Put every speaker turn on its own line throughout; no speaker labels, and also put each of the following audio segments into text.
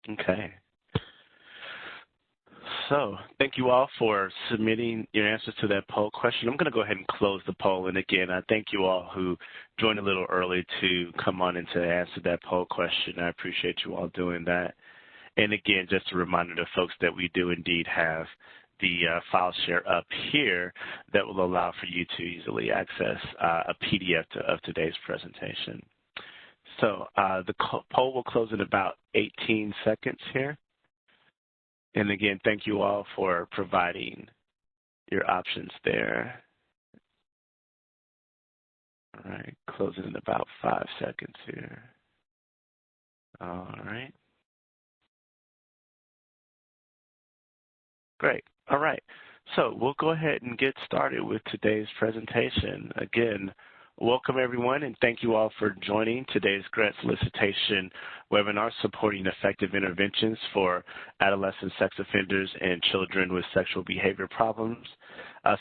Okay. So thank you all for submitting your answers to that poll question. I'm going to go ahead and close the poll. And again, I thank you all who joined a little early to come on and to answer that poll question. I appreciate you all doing that. And again, just a reminder to folks that we do indeed have the file share up here that will allow for you to easily access a PDF of today's presentation. So the poll will close in about 18 seconds here. And again, thank you all for providing your options there. All right, closing in about 5 seconds here. All right. Great. All right. So we'll go ahead and get started with today's presentation. Again, welcome everyone, and thank you all for joining today's grant solicitation webinar supporting effective interventions for adolescent sex offenders and children with sexual behavior problems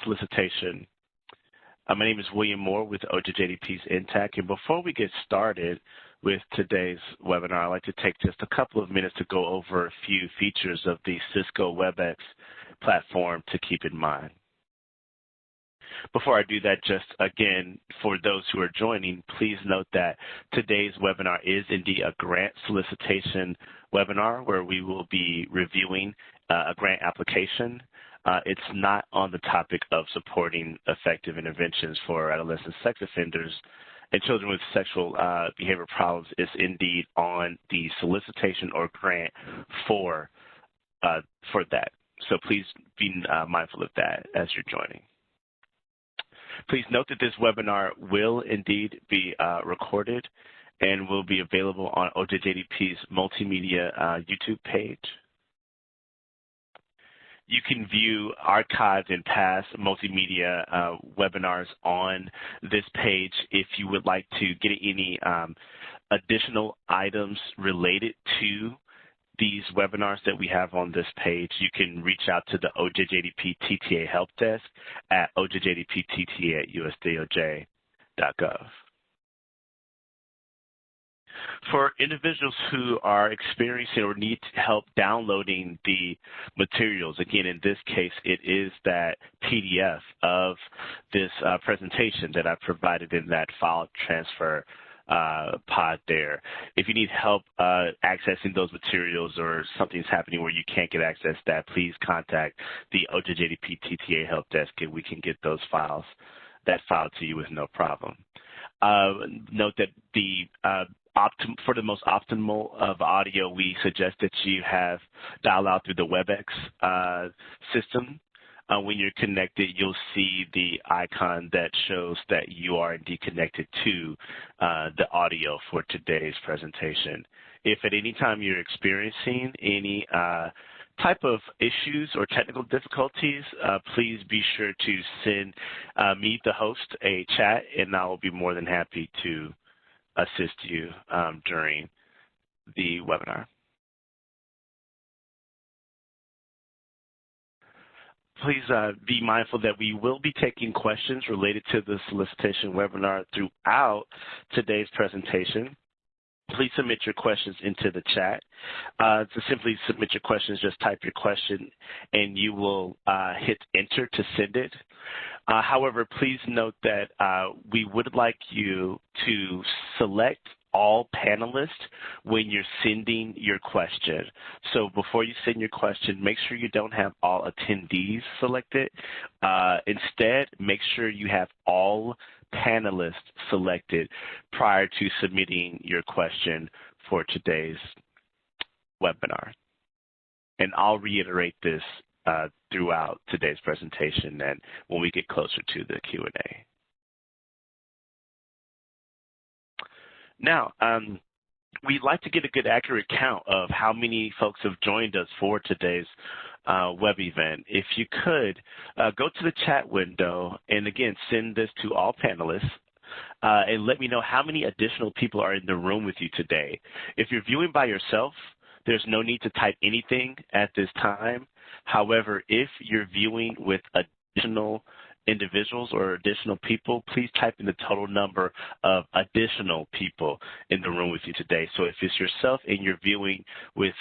solicitation. My name is William Moore with OJJDP's INTAC, and before we get started with today's webinar, I'd like to take just a couple of minutes to go over a few features of the Cisco WebEx platform to keep in mind. Before I do that, just again, for those who are joining, please note that today's webinar is indeed a grant solicitation webinar where we will be reviewing a grant application. It's not on the topic of supporting effective interventions for adolescent sex offenders and children with sexual behavior problems. It's indeed on the solicitation or grant for that. So please be mindful of that as you're joining. Please note that this webinar will indeed be recorded and will be available on OJJDP's multimedia YouTube page. You can view archived and past multimedia webinars on this page. If you would like to get any additional items related to these webinars that we have on this page, you can reach out to the OJJDP TTA Help Desk at ojjdptta@usdoj.gov. For individuals who are experiencing or need help downloading the materials, again, in this case, it is that PDF of this presentation that I provided in that file transfer pod there. If you need help accessing those materials or something's happening where you can't get access to that, please contact the OJJDP TTA Help Desk and we can get that file to you with no problem. Note that for the most optimal of audio, we suggest that you have dial out through the WebEx system. When you're connected, you'll see the icon that shows that you are indeed connected to the audio for today's presentation. If at any time you're experiencing any type of issues or technical difficulties, please be sure to send me, the host, a chat, and I will be more than happy to assist you during the webinar. Please be mindful that we will be taking questions related to the solicitation webinar throughout today's presentation. Please submit your questions into the chat. To simply submit your questions, just type your question and you will hit enter to send it. However, please note that we would like you to select all panelists when you're sending your question. So before you send your question, make sure you don't have all attendees selected. Instead, make sure you have all panelists selected prior to submitting your question for today's webinar. And I'll reiterate this throughout today's presentation and when we get closer to the Q&A. Now, we'd like to get a good accurate count of how many folks have joined us for today's web event. If you could, go to the chat window and again, send this to all panelists and let me know how many additional people are in the room with you today. If you're viewing by yourself, there's no need to type anything at this time. However, if you're viewing with additional individuals or additional people, please type in the total number of additional people in the room with you today. So if it's yourself and you're viewing with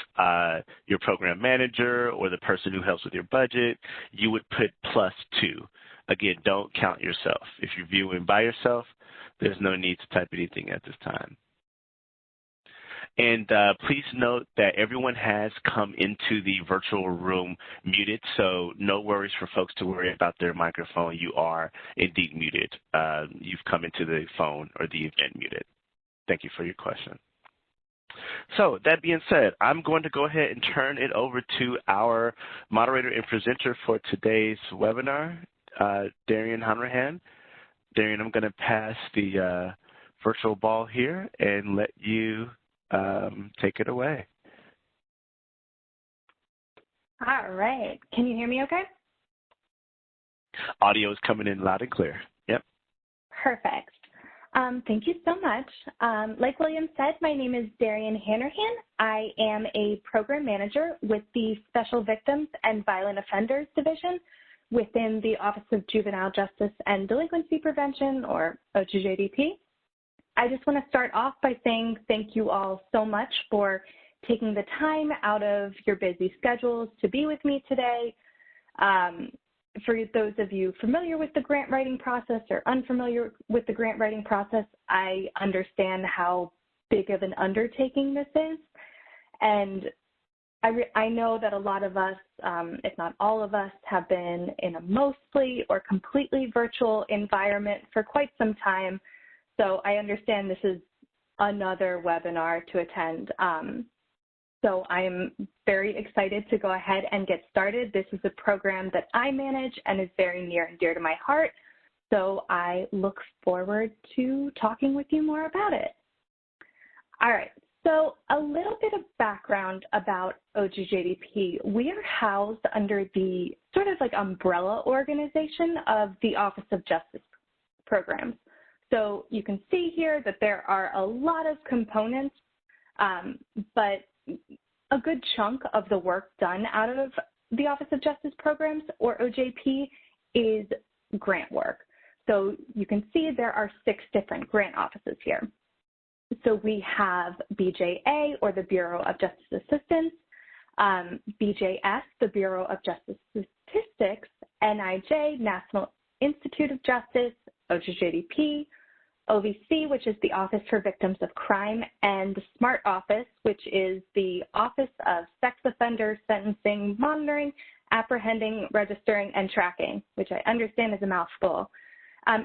your program manager or the person who helps with your budget, you would put +2. Again, don't count yourself. If you're viewing by yourself, there's no need to type anything at this time. And please note that everyone has come into the virtual room muted, so no worries for folks to worry about their microphone. You are indeed muted. You've come into the phone or the event muted. Thank you for your question. So that being said, I'm going to go ahead and turn it over to our moderator and presenter for today's webinar, Darian Hanrahan. Darian, I'm going to pass the virtual ball here and let you take it away.
All right. Can you hear me okay?
Audio is coming in loud and clear. Yep.
Perfect. Thank you so much. Like William said, my name is Darian Hanrahan. I am a program manager with the Special Victims and Violent Offenders Division within the Office of Juvenile Justice and Delinquency Prevention, or OJJDP. I just want to start off by saying thank you all so much for taking the time out of your busy schedules to be with me today. For those of you familiar with the grant writing process or unfamiliar with the grant writing process, I understand how big of an undertaking this is. And I know that a lot of us, if not all of us, have been in a mostly or completely virtual environment for quite some time. So I understand this is another webinar to attend. So I'm very excited to go ahead and get started. This is a program that I manage and is very near and dear to my heart. So I look forward to talking with you more about it. All right, so a little bit of background about OJJDP. We are housed under the sort of like umbrella organization of the Office of Justice Programs. So you can see here that there are a lot of components, but a good chunk of the work done out of the Office of Justice Programs, or OJP, is grant work. So you can see there are 6 different grant offices here. So we have BJA, or the Bureau of Justice Assistance, BJS, the Bureau of Justice Statistics, NIJ, National Institute of Justice, OJJDP, OVC, which is the Office for Victims of Crime, and the SMART Office, which is the Office of Sex Offender Sentencing, Monitoring, Apprehending, Registering, and Tracking, which I understand is a mouthful.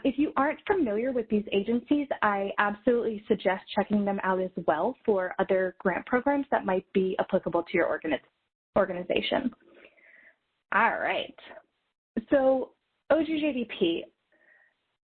If you aren't familiar with these agencies, I absolutely suggest checking them out as well for other grant programs that might be applicable to your organization. All right. So OJJDP,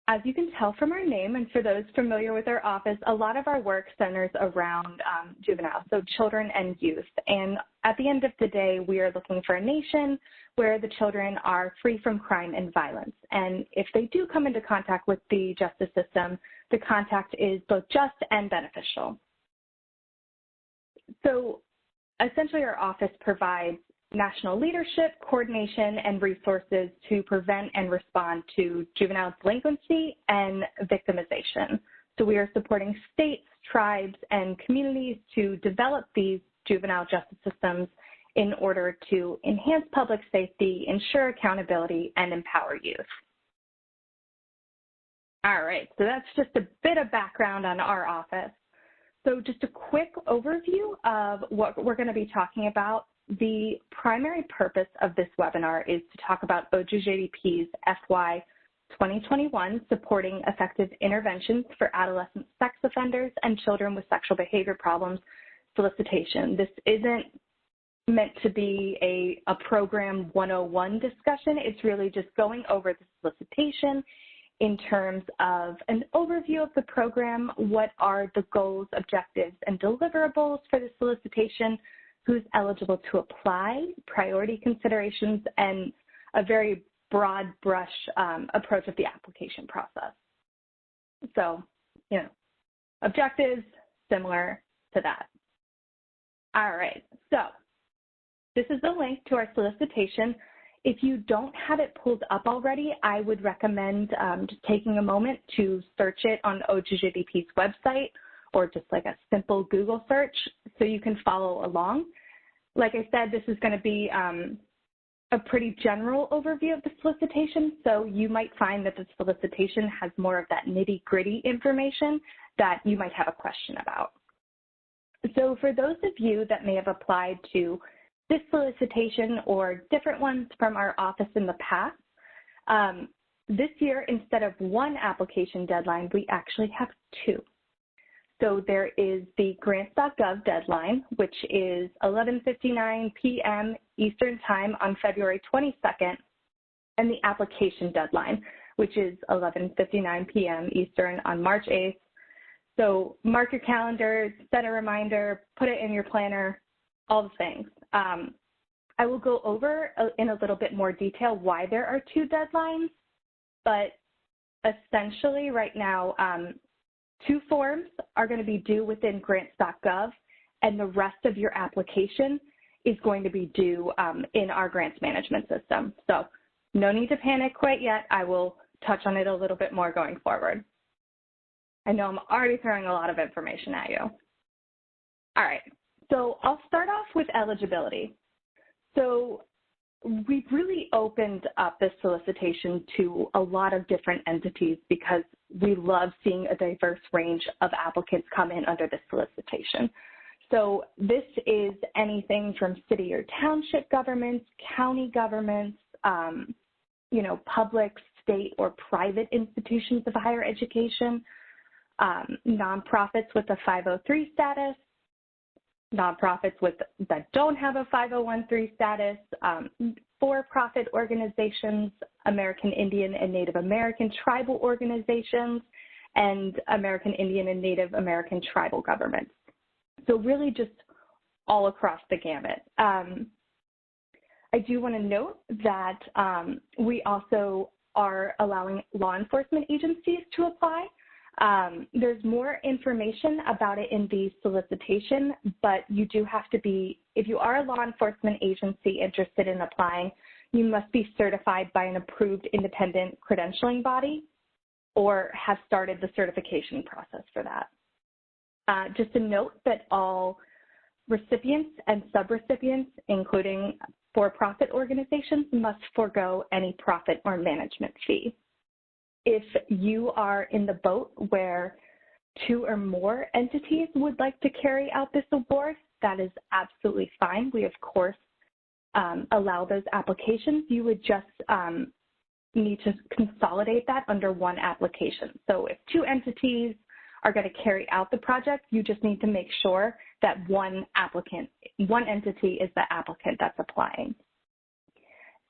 as you can tell from our name, and for those familiar with our office, a lot of our work centers around juveniles, so children and youth. And at the end of the day, we are looking for a nation where the children are free from crime and violence. And if they do come into contact with the justice system, the contact is both just and beneficial. So essentially, our office provides national leadership, coordination, and resources to prevent and respond to juvenile delinquency and victimization. So we are supporting states, tribes, and communities to develop these juvenile justice systems in order to enhance public safety, ensure accountability, and empower youth. All right, so that's just a bit of background on our office. So just a quick overview of what we're going to be talking about. The primary purpose of this webinar is to talk about OJJDP's FY 2021 Supporting Effective Interventions for Adolescent Sex Offenders and Children with Sexual Behavior Problems Solicitation. This isn't meant to be a program 101 discussion. It's really just going over the solicitation in terms of an overview of the program, what are the goals, objectives, and deliverables for the solicitation, who's eligible to apply, priority considerations, and a very broad brush approach of the application process. So, you know, objectives similar to that. All right, so this is the link to our solicitation. If you don't have it pulled up already, I would recommend just taking a moment to search it on OJJDP's website or just like a simple Google search so you can follow along. Like I said, this is going to be a pretty general overview of the solicitation, so you might find that the solicitation has more of that nitty-gritty information that you might have a question about. So for those of you that may have applied to this solicitation or different ones from our office in the past, this year, instead of one application deadline, we actually have two. So there is the grants.gov deadline, which is 11:59 p.m. Eastern Time on February 22nd, and the application deadline, which is 11:59 p.m. Eastern on March 8th. So mark your calendar, set a reminder, put it in your planner, all the things. I will go over in a little bit more detail why there are two deadlines, but essentially right now, two forms are going to be due within grants.gov, and the rest of your application is going to be due in our grants management system. So no need to panic quite yet. I will touch on it a little bit more going forward. I know I'm already throwing a lot of information at you. All right, so I'll start off with eligibility. So we've really opened up this solicitation to a lot of different entities because we love seeing a diverse range of applicants come in under this solicitation. So this is anything from city or township governments, county governments, public, state, or private institutions of higher education, nonprofits with a 503 status, nonprofits that don't have a 501(c) status, for-profit organizations, American Indian and Native American tribal organizations, and American Indian and Native American tribal governments. So really just all across the gamut. I do want to note that we also are allowing law enforcement agencies to apply. There's more information about it in the solicitation, but you do have to be, if you are a law enforcement agency interested in applying, you must be certified by an approved independent credentialing body or have started the certification process for that. Just a note that all recipients and subrecipients, including for-profit organizations, must forego any profit or management fee. If you are in the boat where two or more entities would like to carry out this award, that is absolutely fine. We, of course, allow those applications. You would just need to consolidate that under one application. So if two entities are going to carry out the project, you just need to make sure that one entity is the applicant that's applying.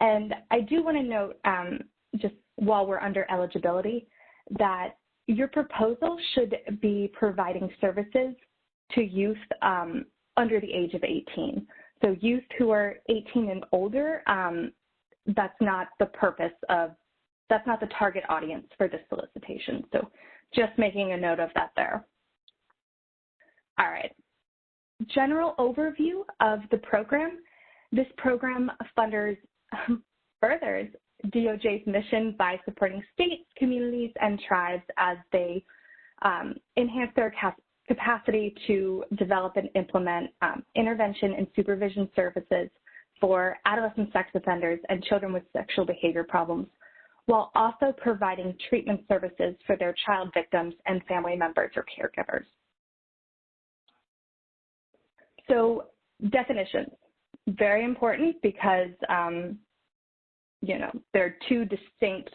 And I do want to note, just while we're under eligibility, that your proposal should be providing services to youth under the age of 18. So youth who are 18 and older, that's not the target audience for this solicitation. So just making a note of that there. All right. General overview of the program. This program furthers DOJ's mission by supporting states, communities, and tribes as they enhance their capacity to develop and implement intervention and supervision services for adolescent sex offenders and children with sexual behavior problems, while also providing treatment services for their child victims and family members or caregivers. So definitions, very important because there are two distinct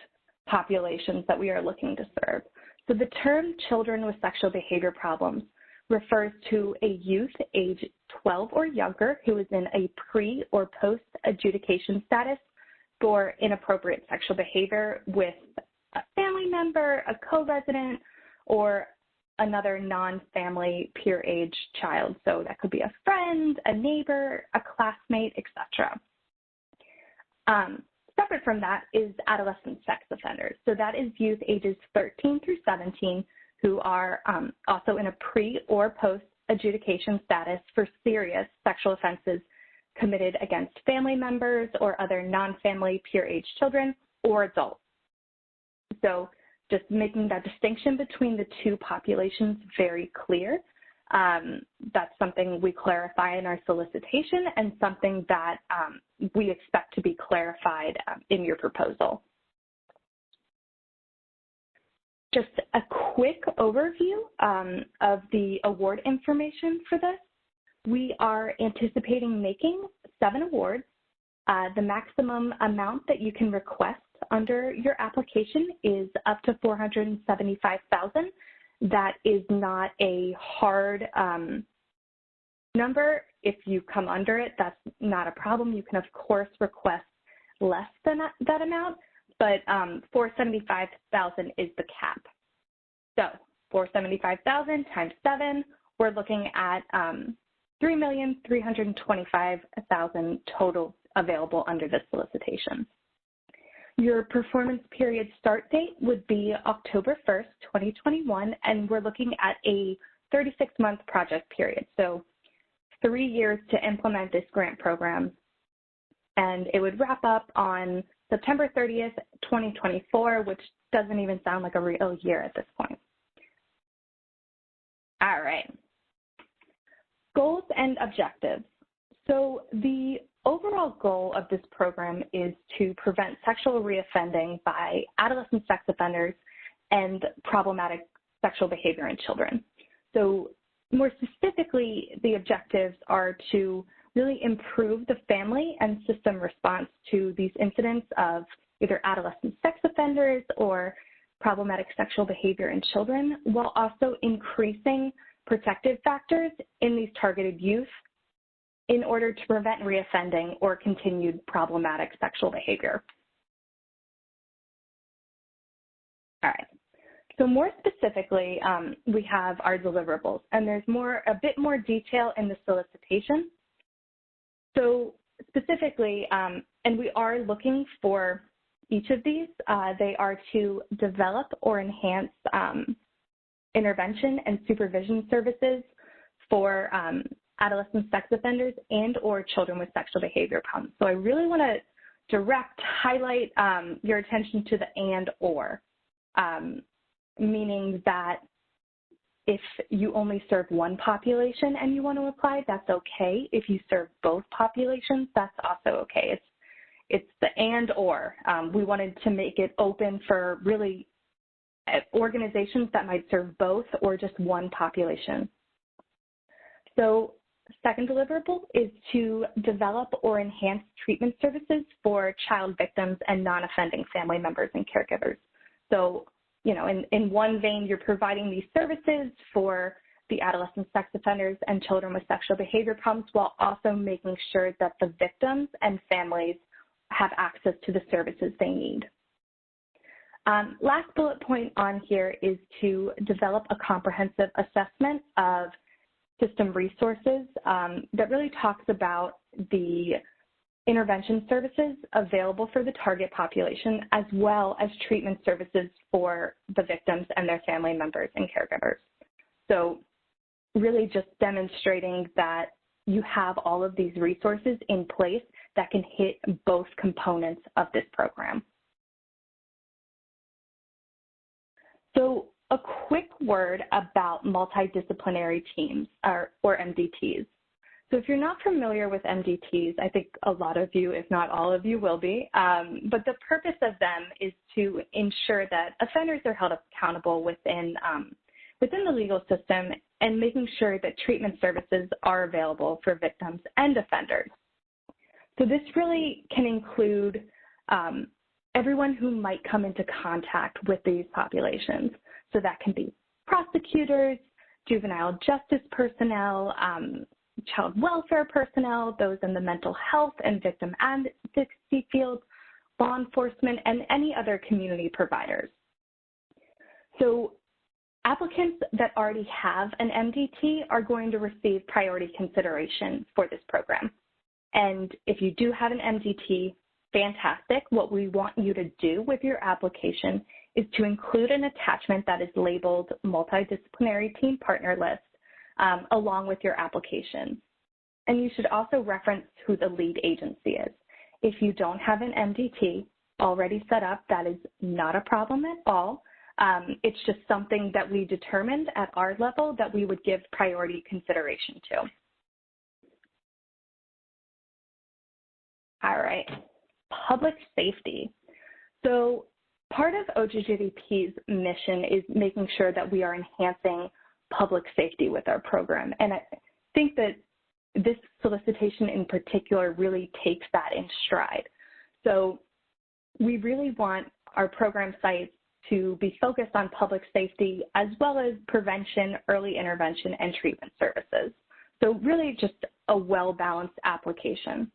populations that we are looking to serve. So the term children with sexual behavior problems refers to a youth age 12 or younger who is in a pre or post adjudication status for inappropriate sexual behavior with a family member, a co-resident, or another non-family peer age child. So that could be a friend, a neighbor, a classmate, etc. Separate from that is adolescent sex offenders. So that is youth ages 13 through 17 who are also in a pre or post adjudication status for serious sexual offenses committed against family members or other non-family peer-age children or adults. So just making that distinction between the two populations very clear. That's something we clarify in our solicitation and something that we expect to be clarified in your proposal. Just a quick overview of the award information for this. We are anticipating making 7 awards. The maximum amount that you can request under your application is up to $475,000. That is not a hard number. If you come under it, that's not a problem. You can, of course, request less than that amount, but $475,000 is the cap. So $475,000 times 7, we're looking at $3,325,000 total available under this solicitation. Your performance period start date would be October 1st, 2021, and we're looking at a 36-month project period. So 3 years to implement this grant program. And it would wrap up on September 30th, 2024, which doesn't even sound like a real year at this point. All right. Goals and objectives. So the overall goal of this program is to prevent sexual reoffending by adolescent sex offenders and problematic sexual behavior in children. So more specifically, the objectives are to really improve the family and system response to these incidents of either adolescent sex offenders or problematic sexual behavior in children, while also increasing protective factors in these targeted youth in order to prevent reoffending or continued problematic sexual behavior. All right. So more specifically, we have our deliverables, and there's a bit more detail in the solicitation. So specifically, and we are looking for each of these, they are to develop or enhance intervention and supervision services for adolescent sex offenders and or children with sexual behavior problems. So I really want to highlight your attention to the and or, meaning that if you only serve one population and you want to apply, that's okay. If you serve both populations, that's also okay. It's the and or. We wanted to make it open for really organizations that might serve both or just one population. So second deliverable is to develop or enhance treatment services for child victims and non-offending family members and caregivers. So, you know, in one vein, you're providing these services for the adolescent sex offenders and children with sexual behavior problems while also making sure that the victims and families have access to the services they need. Last bullet point on here is to develop a comprehensive assessment of system resources that really talks about the intervention services available for the target population, as well as treatment services for the victims and their family members and caregivers. So really just demonstrating that you have all of these resources in place that can hit both components of this program. So a quick word about multidisciplinary teams, or MDTs. So if you're not familiar with MDTs, I think a lot of you, if not all of you, will be. But the purpose of them is to ensure that offenders are held accountable within the legal system and making sure that treatment services are available for victims and offenders. So this really can include everyone who might come into contact with these populations. So that can be prosecutors, juvenile justice personnel, child welfare personnel, those in the mental health and victim advocacy fields, law enforcement, and any other community providers. So applicants that already have an MDT are going to receive priority consideration for this program. And if you do have an MDT, fantastic. What we want you to do with your application is to include an attachment that is labeled multidisciplinary team partner list along with your application. And you should also reference who the lead agency is. If you don't have an MDT already set up, that is not a problem at all. It's just something that we determined at our level that we would give priority consideration to. All right, public safety. So part of OJJDP's mission is making sure that we are enhancing public safety with our program. And I think that this solicitation in particular really takes that in stride. So we really want our program sites to be focused on public safety as well as prevention, early intervention, and treatment services. So really just a well-balanced application.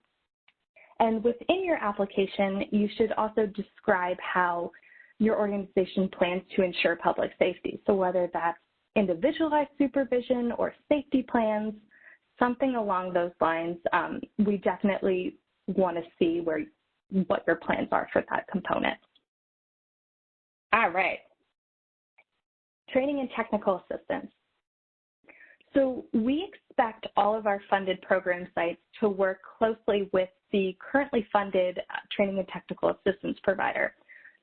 And within your application, you should also describe how your organization plans to ensure public safety. So whether that's individualized supervision or safety plans, something along those lines, we definitely want to see what your plans are for that component. All right, training and technical assistance. So we expect all of our funded program sites to work closely with the currently funded training and technical assistance provider.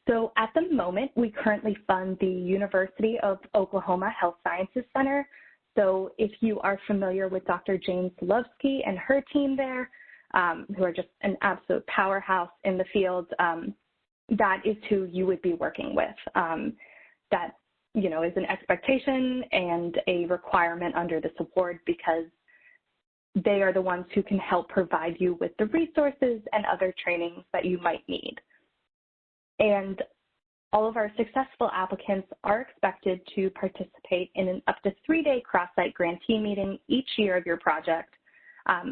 So at the moment, we currently fund the University of Oklahoma Health Sciences Center. So if you are familiar with Dr. Jane Solovsky and her team there, who are just an absolute powerhouse in the field, that is who you would be working with. That, you know, is an expectation and a requirement under this award because they are the ones who can help provide you with the resources and other trainings that you might need. And all of our successful applicants are expected to participate in an up to 3-day cross-site grantee meeting each year of your project.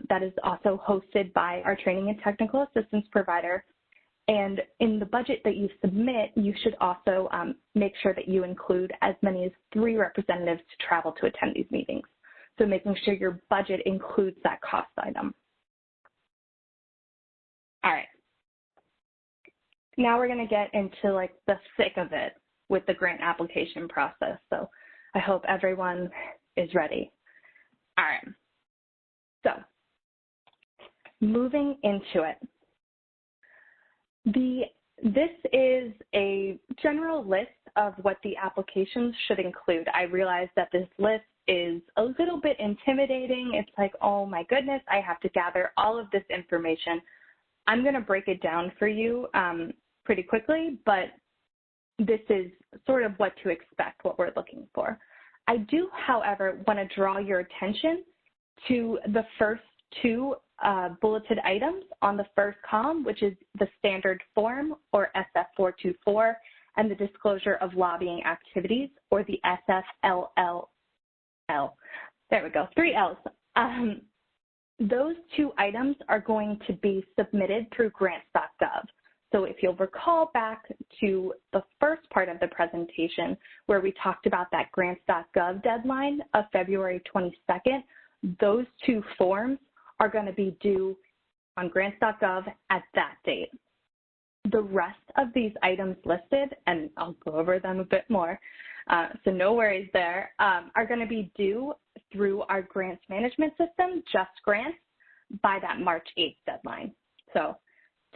That is also hosted by our training and technical assistance provider. And in the budget that you submit, you should also make sure that you include as many as 3 representatives to travel to attend these meetings. So making sure your budget includes that cost item. All right. Now we're going to get into like the thick of it with the grant application process. So I hope everyone is ready. All right. So moving into it. This is a general list of what the applications should include. I realize that this list is a little bit intimidating. It's like, oh my goodness, I have to gather all of this information. I'm going to break it down for you pretty quickly, but this is sort of what to expect, what we're looking for. I do, however, want to draw your attention to the first 2 bulleted items on the first column, which is the standard form, or SF424, and the disclosure of lobbying activities, or the SFLL. There we go, 3 L's. Those 2 items are going to be submitted through grants.gov. So if you'll recall back to the first part of the presentation where we talked about that grants.gov deadline of February 22nd, those 2 forms are going to be due on grants.gov at that date. The rest of these items listed, and I'll go over them a bit more, so no worries there, are going to be due through our grants management system, Just Grants, by that March 8th deadline. So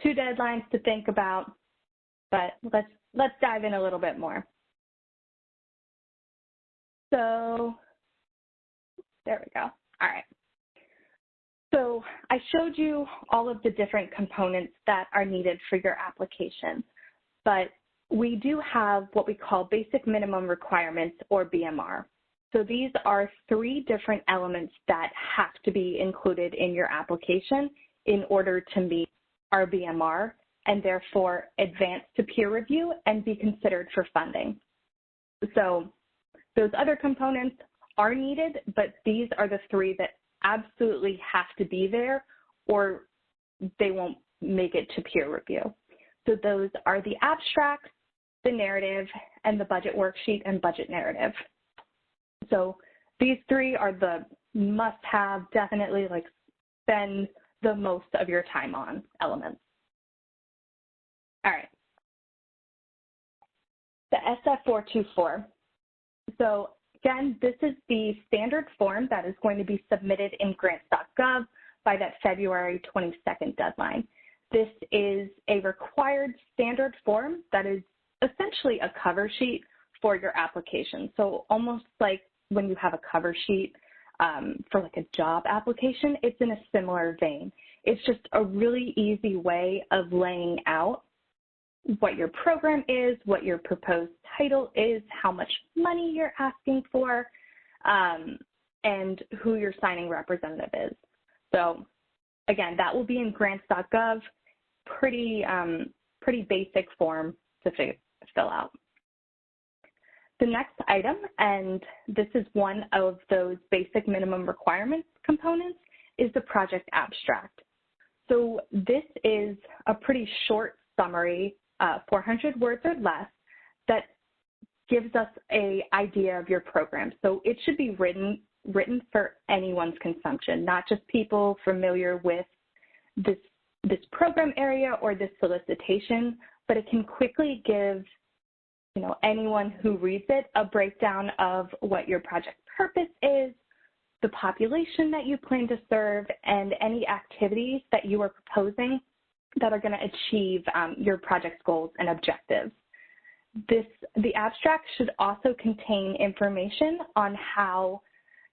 2 deadlines to think about, but let's dive in a little bit more. So there we go. All right. So I showed you all of the different components that are needed for your application, but we do have what we call basic minimum requirements, or BMR. So these are 3 different elements that have to be included in your application in order to meet our BMR and therefore advance to peer review and be considered for funding. So those other components are needed, but these are the 3 that absolutely have to be there or they won't make it to peer review. So those are the abstract, the narrative, and the budget worksheet and budget narrative. So these 3 are the must-have, definitely like spend the most of your time on elements. All right. The SF424. So again, this is the standard form that is going to be submitted in grants.gov by that February 22nd deadline. This is a required standard form that is essentially a cover sheet for your application. So almost like when you have a cover sheet for like a job application, it's in a similar vein. It's just a really easy way of laying out what your program is, what your proposed title is, how much money you're asking for, and who your signing representative is. So again, that will be in grants.gov, pretty basic form to fill out. The next item, and this is one of those basic minimum requirements components, is the project abstract. So this is a pretty short summary, 400 words or less, that gives us an idea of your program. So it should be written for anyone's consumption, not just people familiar with this program area or this solicitation, but it can quickly give anyone who reads it a breakdown of what your project purpose is, the population that you plan to serve, and any activities that you are proposing that are going to achieve your project's goals and objectives. The abstract should also contain information on how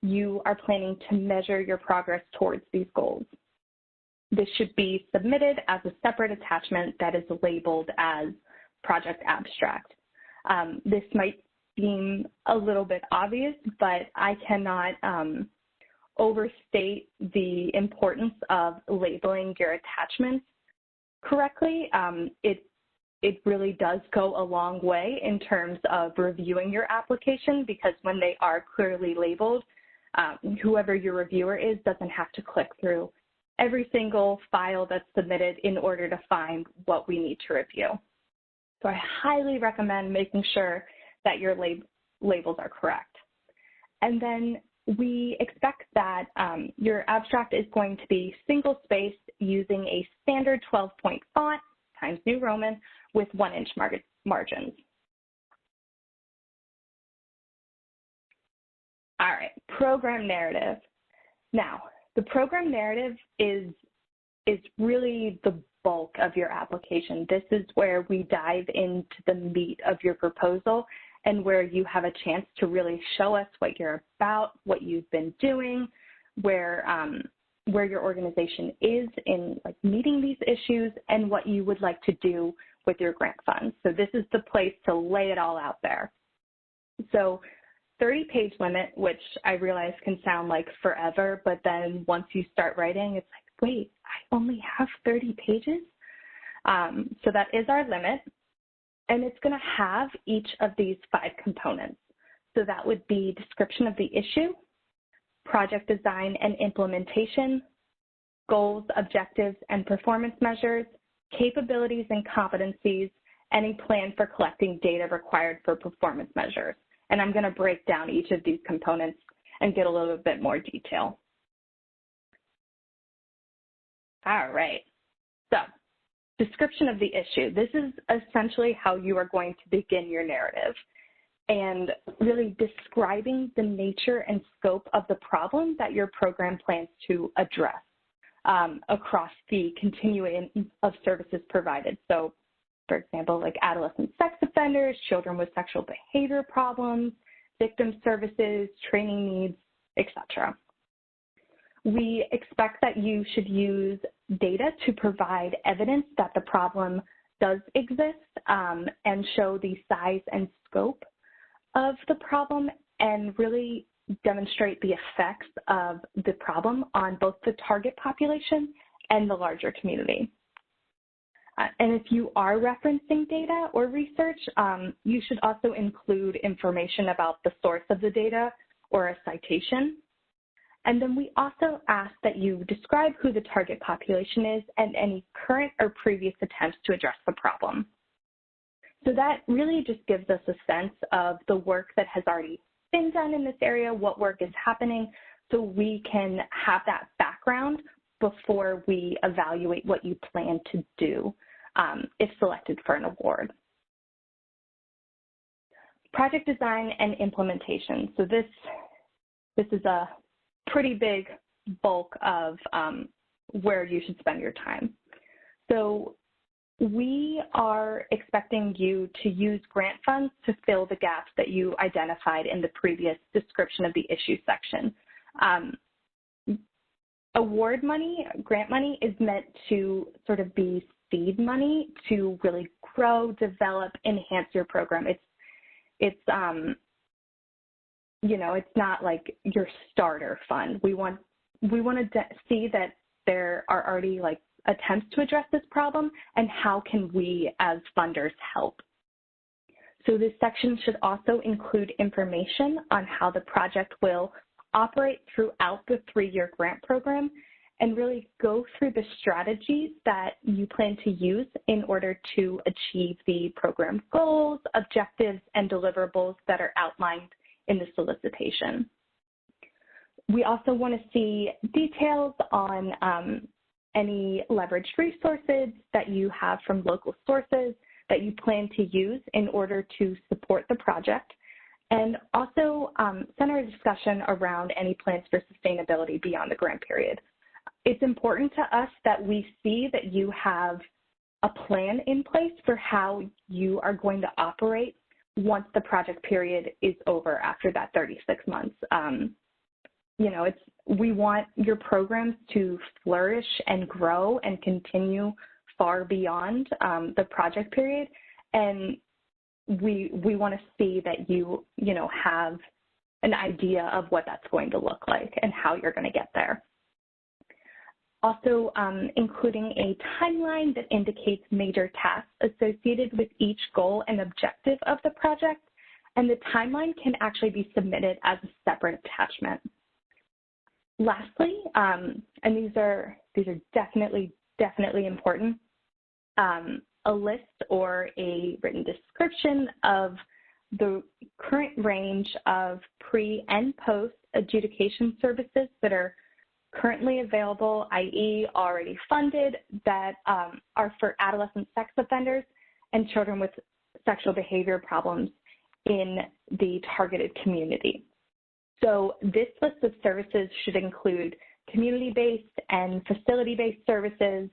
you are planning to measure your progress towards these goals. This should be submitted as a separate attachment that is labeled as project abstract. This might seem a little bit obvious, but I cannot overstate the importance of labeling your attachments correctly. It really does go a long way in terms of reviewing your application, because when they are clearly labeled, whoever your reviewer is doesn't have to click through every single file that's submitted in order to find what we need to review. So I highly recommend making sure that your labels are correct. And then we expect that your abstract is going to be single-spaced using a standard 12-point font, Times New Roman, with 1-inch margins. All right, program narrative. Now, the program narrative is really the bulk of your application. This is where we dive into the meat of your proposal and where you have a chance to really show us what you're about, what you've been doing, where your organization is in meeting these issues, and what you would like to do with your grant funds. So this is the place to lay it all out there. So 30-page limit, which I realize can sound like forever, but then once you start writing, it's like, wait, I only have 30 pages? So that is our limit, and it's going to have each of these 5 components. So that would be description of the issue, project design and implementation, goals, objectives, and performance measures, capabilities and competencies, and a plan for collecting data required for performance measures. And I'm going to break down each of these components and get a little bit more detail. All right, so description of the issue. This is essentially how you are going to begin your narrative, and really describing the nature and scope of the problem that your program plans to address across the continuum of services provided. So, for example, like adolescent sex offenders, children with sexual behavior problems, victim services, training needs, etc. We expect that you should use data to provide evidence that the problem does exist and show the size and scope of the problem, and really demonstrate the effects of the problem on both the target population and the larger community. And if you are referencing data or research, you should also include information about the source of the data or a citation. And then we also ask that you describe who the target population is and any current or previous attempts to address the problem. So that really just gives us a sense of the work that has already been done in this area, what work is happening, so we can have that background before we evaluate what you plan to do if selected for an award. Project design and implementation. So this is a pretty big bulk of where you should spend your time. So we are expecting you to use grant funds to fill the gaps that you identified in the previous description of the issue section. Award money, grant money, is meant to sort of be seed money to really grow, develop, enhance your program. It's you know, it's not like your starter fund. We want to see that there are already like attempts to address this problem, and how can we as funders help. So this section should also include information on how the project will operate throughout the 3-year grant program, and really go through the strategies that you plan to use in order to achieve the program goals, objectives, and deliverables that are outlined in the solicitation. We also want to see details on any leveraged resources that you have from local sources that you plan to use in order to support the project, and also center a discussion around any plans for sustainability beyond the grant period. It's important to us that we see that you have a plan in place for how you are going to operate once the project period is over after that 36 months. You know, we want your programs to flourish and grow and continue far beyond the project period, and we want to see that you know, have an idea of what that's going to look like and how you're going to get there. Also, including a timeline that indicates major tasks associated with each goal and objective of the project, and the timeline can actually be submitted as a separate attachment. Lastly, and these are definitely important, a list or a written description of the current range of pre and post adjudication services that are currently available, i.e. already funded, that are for adolescent sex offenders and children with sexual behavior problems in the targeted community. So this list of services should include community-based and facility-based services,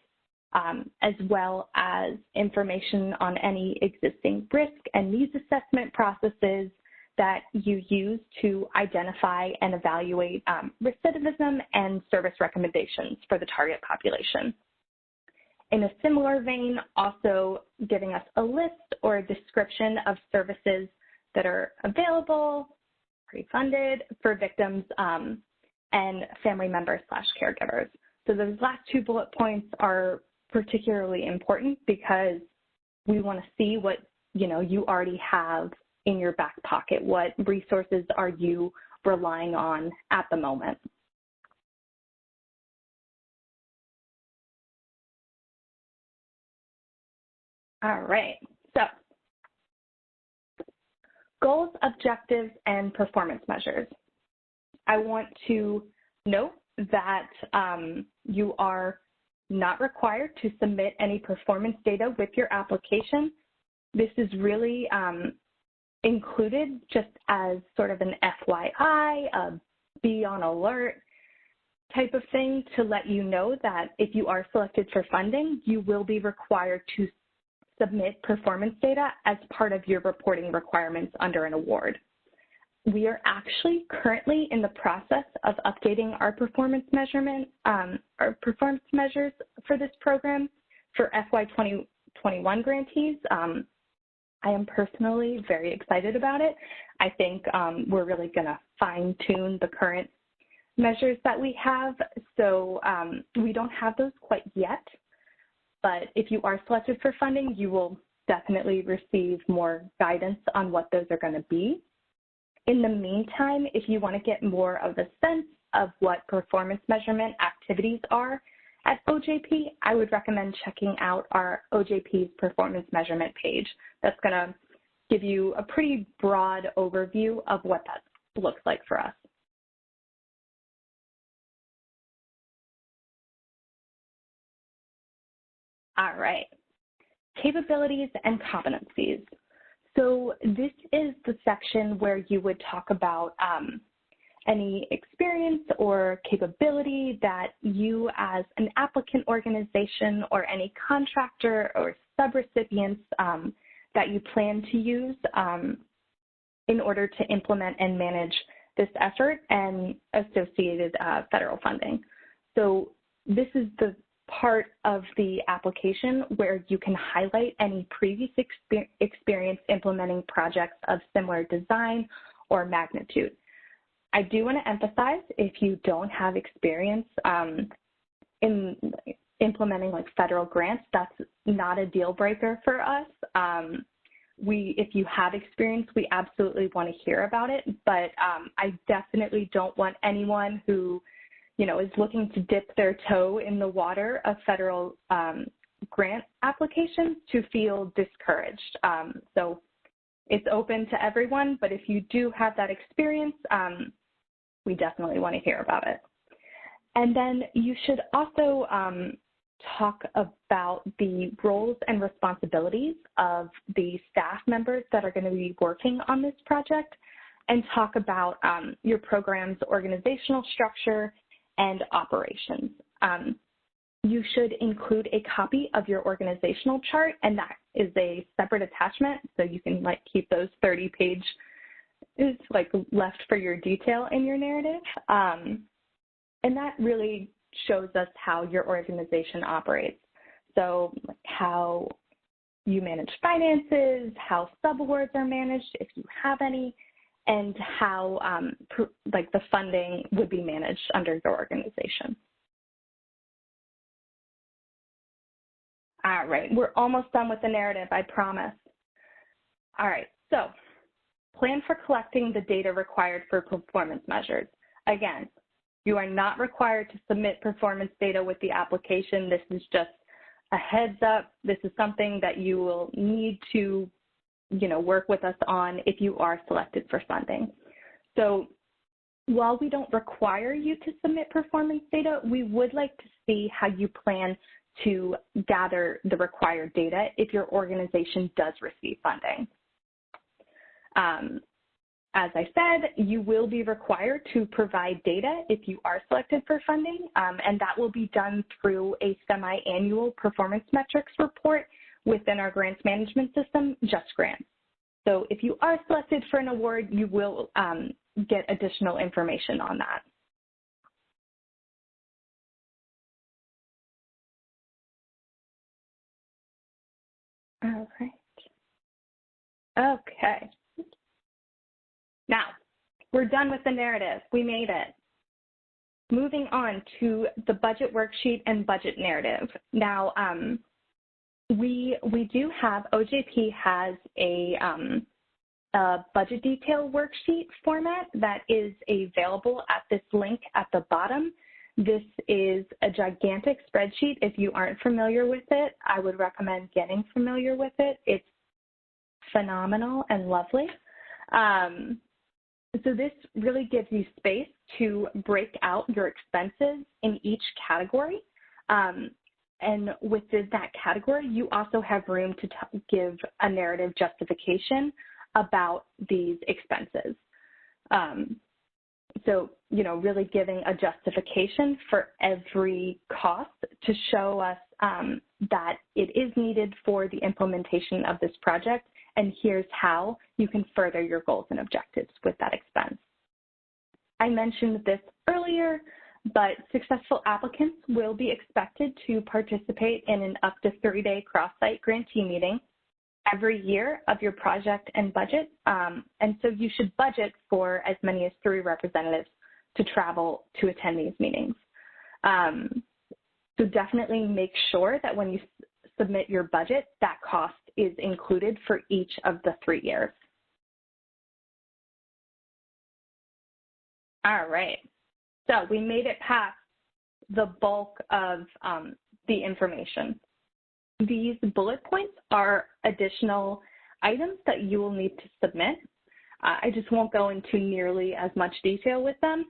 as well as information on any existing risk and needs assessment processes that you use to identify and evaluate recidivism and service recommendations for the target population. In a similar vein, also giving us a list or a description of services that are available, pre-funded for victims and family members / caregivers. So those last 2 bullet points are particularly important because we want to see what you already have in your back pocket. What resources are you relying on at the moment? All right, so goals, objectives, and performance measures. I want to note that you are not required to submit any performance data with your application. This is really included just as sort of an FYI, a be on alert type of thing to let you know that if you are selected for funding, you will be required to submit performance data as part of your reporting requirements under an award. We are actually currently in the process of updating our performance measurement, our performance measures for this program for FY 2021 grantees. I am personally very excited about it. I think we're really going to fine-tune the current measures that we have. So we don't have those quite yet, but if you are selected for funding, you will definitely receive more guidance on what those are going to be. In the meantime, if you want to get more of a sense of what performance measurement activities are at OJP, I would recommend checking out our OJP's performance measurement page. That's going to give you a pretty broad overview of what that looks like for us. All right, capabilities and competencies. So this is the section where you would talk about any experience or capability that you as an applicant organization or any contractor or subrecipients that you plan to use in order to implement and manage this effort and associated federal funding. So this is the part of the application where you can highlight any previous experience implementing projects of similar design or magnitude. I do want to emphasize, if you don't have experience in implementing like federal grants, that's not a deal breaker for us. If you have experience, we absolutely want to hear about it, but I definitely don't want anyone who, is looking to dip their toe in the water of federal grant applications to feel discouraged. So it's open to everyone, but if you do have that experience, we definitely want to hear about it. And then you should also talk about the roles and responsibilities of the staff members that are going to be working on this project, and talk about your program's organizational structure and operations. You should include a copy of your organizational chart, and that is a separate attachment, so you can keep those 30-page left for your detail in your narrative. And that really shows us how your organization operates. So how you manage finances, how subawards are managed, if you have any, and how the funding would be managed under your organization. All right, we're almost done with the narrative, I promise. All right, so plan for collecting the data required for performance measures. Again, you are not required to submit performance data with the application. This is just a heads up. This is something that you will need to work with us on if you are selected for funding. So while we don't require you to submit performance data, we would like to see how you plan to gather the required data if your organization does receive funding. As I said, you will be required to provide data if you are selected for funding, and that will be done through a semi-annual performance metrics report within our grants management system, Just Grants. So if you are selected for an award, you will get additional information on that. All right. Okay. Now, we're done with the narrative. We made it. Moving on to the budget worksheet and budget narrative. Now, we do have, OJP has a budget detail worksheet format that is available at this link at the bottom. This is a gigantic spreadsheet. If you aren't familiar with it, I would recommend getting familiar with it. It's phenomenal and lovely. So this really gives you space to break out your expenses in each category. And within that category, you also have room to give a narrative justification about these expenses. So, really giving a justification for every cost to show us that it is needed for the implementation of this project, and here's how you can further your goals and objectives with that expense. I mentioned this earlier, but successful applicants will be expected to participate in an up to 3-day cross-site grantee meeting every year of your project and budget. And so you should budget for as many as 3 representatives to travel to attend these meetings. So definitely make sure that when you submit your budget, that cost is included for each of the 3 years. All right, so we made it past the bulk of the information. These bullet points are additional items that you will need to submit. I just won't go into nearly as much detail with them.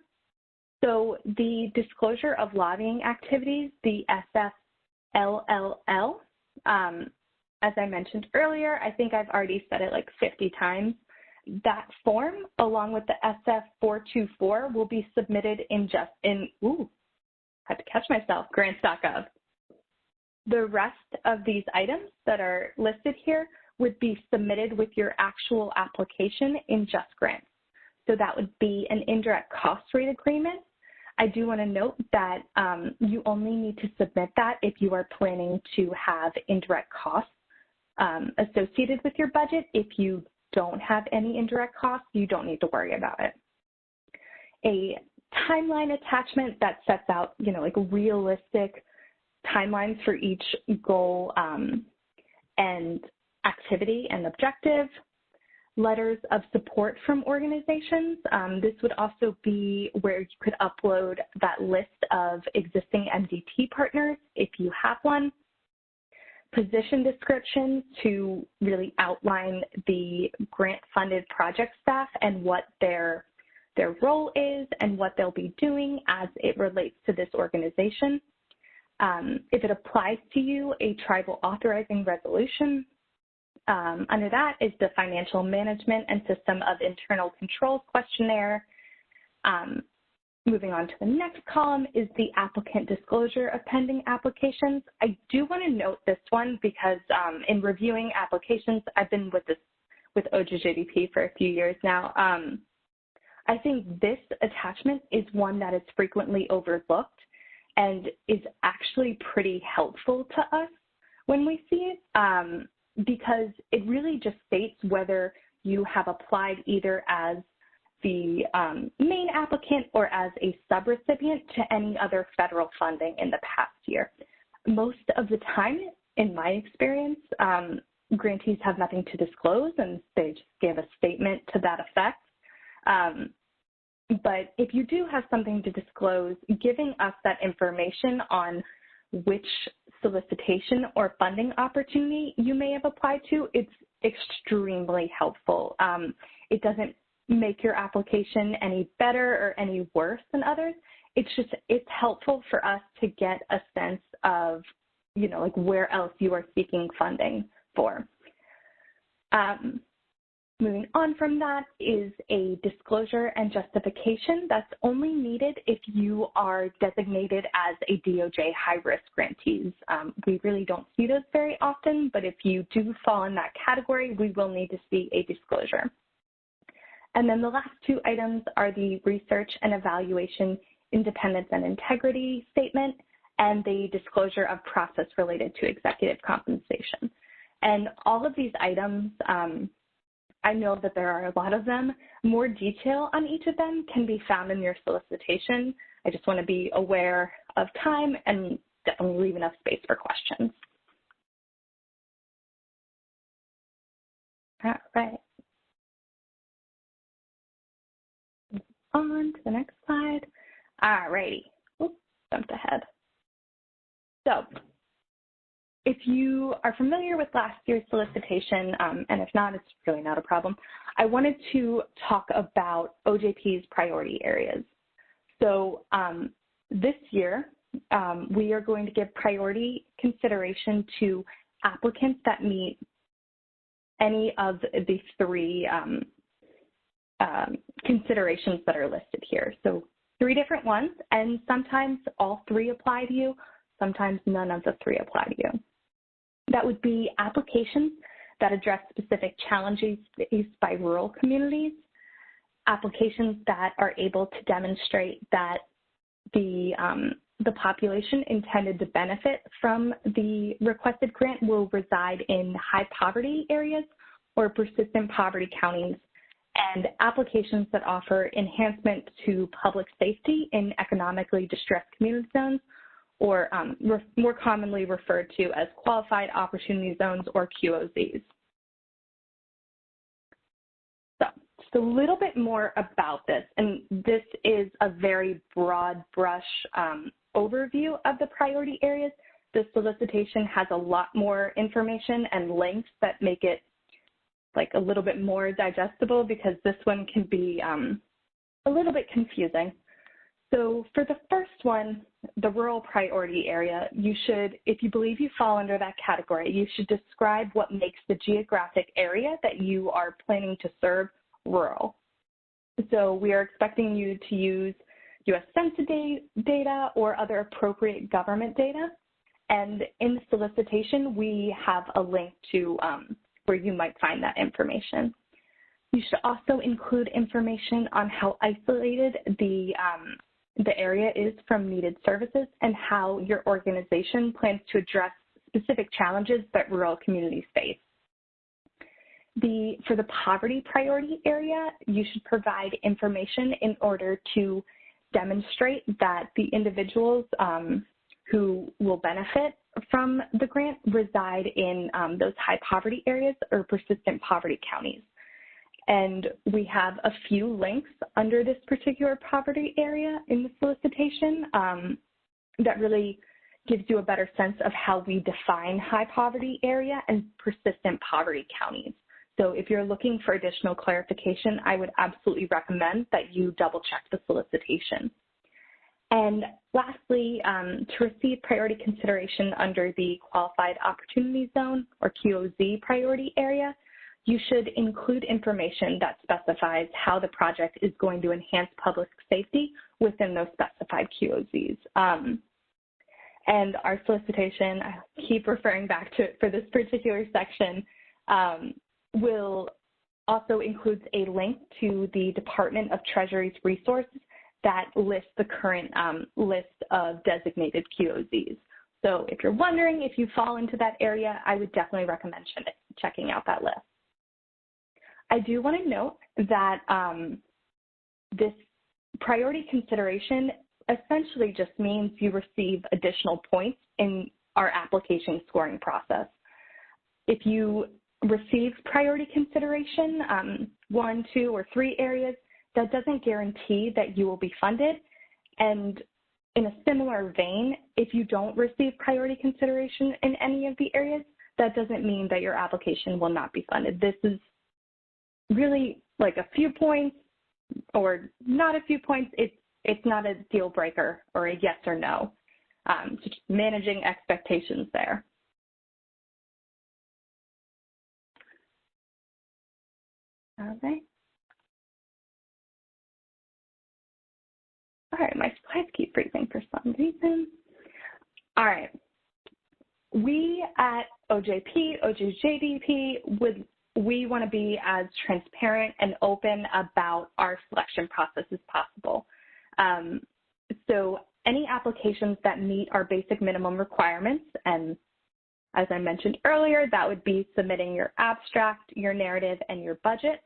So the disclosure of lobbying activities, the SFLLL, as I mentioned earlier, I think I've already said it like 50 times. that form, along with the SF424, will be submitted had to catch myself, grants.gov. The rest of these items that are listed here would be submitted with your actual application in JustGrants. So that would be an indirect cost rate agreement. I do want to note that you only need to submit that if you are planning to have indirect costs associated with your budget. If you don't have any indirect costs, you don't need to worry about it. A timeline attachment that sets out, like realistic timelines for each goal and activity and objective. Letters of support from organizations. This would also be where you could upload that list of existing MDT partners if you have one. Position descriptions to really outline the grant-funded project staff and what their role is and what they'll be doing as it relates to this organization. If it applies to you, a tribal authorizing resolution. Under that is the Financial Management and System of Internal Controls questionnaire. Moving on to the next column is the applicant disclosure of pending applications. I do want to note this one because in reviewing applications, I've been with OJJDP for a few years now. I think this attachment is one that is frequently overlooked and is actually pretty helpful to us when we see it. Because it really just states whether you have applied either as the main applicant or as a subrecipient to any other federal funding in the past year. Most of the time, in my experience, grantees have nothing to disclose and they just give a statement to that effect. But if you do have something to disclose, giving us that information on which solicitation or funding opportunity you may have applied to, it's extremely helpful. It doesn't make your application any better or any worse than others. It's helpful for us to get a sense of, like where else you are seeking funding for. Moving on from that is a disclosure and justification that's only needed if you are designated as a DOJ high-risk grantees. We really don't see those very often, but if you do fall in that category, we will need to see a disclosure. And then the last two items are the research and evaluation independence and integrity statement and the disclosure of process related to executive compensation. And all of these items, I know that there are a lot of them. More detail on each of them can be found in your solicitation. I just want to be aware of time and definitely leave enough space for questions. All right. On to the next slide. All righty. Oops, jumped ahead. So, if you are familiar with last year's solicitation, and if not, it's really not a problem, I wanted to talk about OJP's priority areas. So this year, we are going to give priority consideration to applicants that meet any of the three considerations that are listed here. So 3 different ones, and sometimes all 3 apply to you, sometimes none of the 3 apply to you. That would be applications that address specific challenges faced by rural communities, applications that are able to demonstrate that the population intended to benefit from the requested grant will reside in high poverty areas or persistent poverty counties, and applications that offer enhancement to public safety in economically distressed community zones, or more commonly referred to as Qualified Opportunity Zones, or QOZs. So just a little bit more about this, and this is a very broad brush overview of the priority areas. The solicitation has a lot more information and links that make it like a little bit more digestible, because this one can be a little bit confusing. So for the first one, the rural priority area, you should, if you believe you fall under that category, you should describe what makes the geographic area that you are planning to serve rural. So we are expecting you to use U.S. Census data or other appropriate government data. And in the solicitation, we have a link to where you might find that information. You should also include information on how isolated the area is from needed services and how your organization plans to address specific challenges that rural communities face. For the poverty priority area, you should provide information in order to demonstrate that the individuals who will benefit from the grant reside in those high poverty areas or persistent poverty counties. And we have a few links under this particular poverty area in the solicitation that really gives you a better sense of how we define high poverty area and persistent poverty counties. So if you're looking for additional clarification, I would absolutely recommend that you double check the solicitation. And lastly, to receive priority consideration under the Qualified Opportunity Zone or QOZ priority area, you should include information that specifies how the project is going to enhance public safety within those specified QOZs. And our solicitation, I keep referring back to it for this particular section, will also includes a link to the Department of Treasury's resources that lists the current list of designated QOZs. So if you're wondering if you fall into that area, I would definitely recommend checking out that list. I do want to note that this priority consideration essentially just means you receive additional points in our application scoring process. If you receive priority consideration, 1, 2, or 3 areas, that doesn't guarantee that you will be funded. And in a similar vein, if you don't receive priority consideration in any of the areas, that doesn't mean that your application will not be funded. This is really like a few points or not a few points. It's not a deal breaker or a yes or no. So just managing expectations there. Okay. All right, my slides keep freezing for some reason. All right. We at OJJDP we want to be as transparent and open about our selection process as possible. So any applications that meet our basic minimum requirements, and as I mentioned earlier, that would be submitting your abstract, your narrative, and your budget,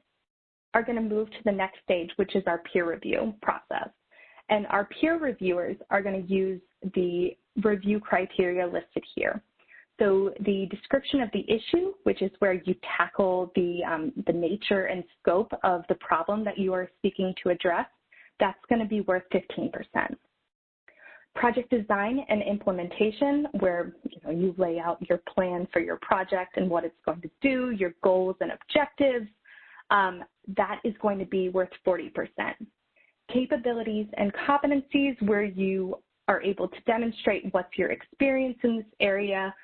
are going to move to the next stage, which is our peer review process. And our peer reviewers are going to use the review criteria listed here. So the description of the issue, which is where you tackle the nature and scope of the problem that you are seeking to address, that's going to be worth 15%. Project design and implementation, where you lay out your plan for your project and what it's going to do, your goals and objectives, that is going to be worth 40%. Capabilities and competencies, where you are able to demonstrate what's your experience in this area,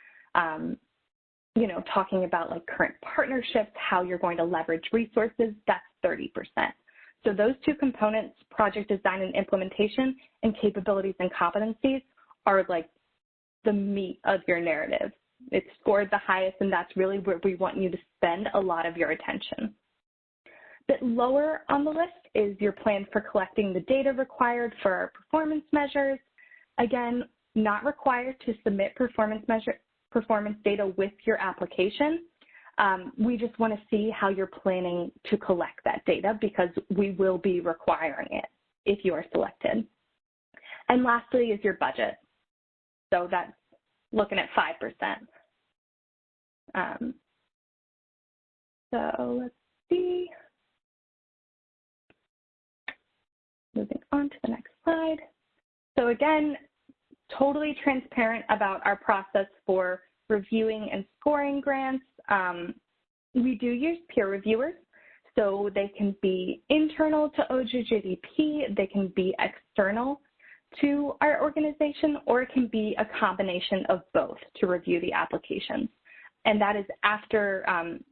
talking about like current partnerships, how you're going to leverage resources, that's 30%. So those two components, project design and implementation, and capabilities and competencies, are like the meat of your narrative. It's scored the highest, and that's really where we want you to spend a lot of your attention. A bit lower on the list is your plan for collecting the data required for our performance measures. Again, not required to submit performance data with your application. We just want to see how you're planning to collect that data, because we will be requiring it if you are selected. And lastly is your budget. So that's looking at 5%. So let's see. Moving on to the next slide. So again, totally transparent about our process for reviewing and scoring grants. We do use peer reviewers, so they can be internal to OJJDP, they can be external to our organization, or it can be a combination of both to review the applications. and that is after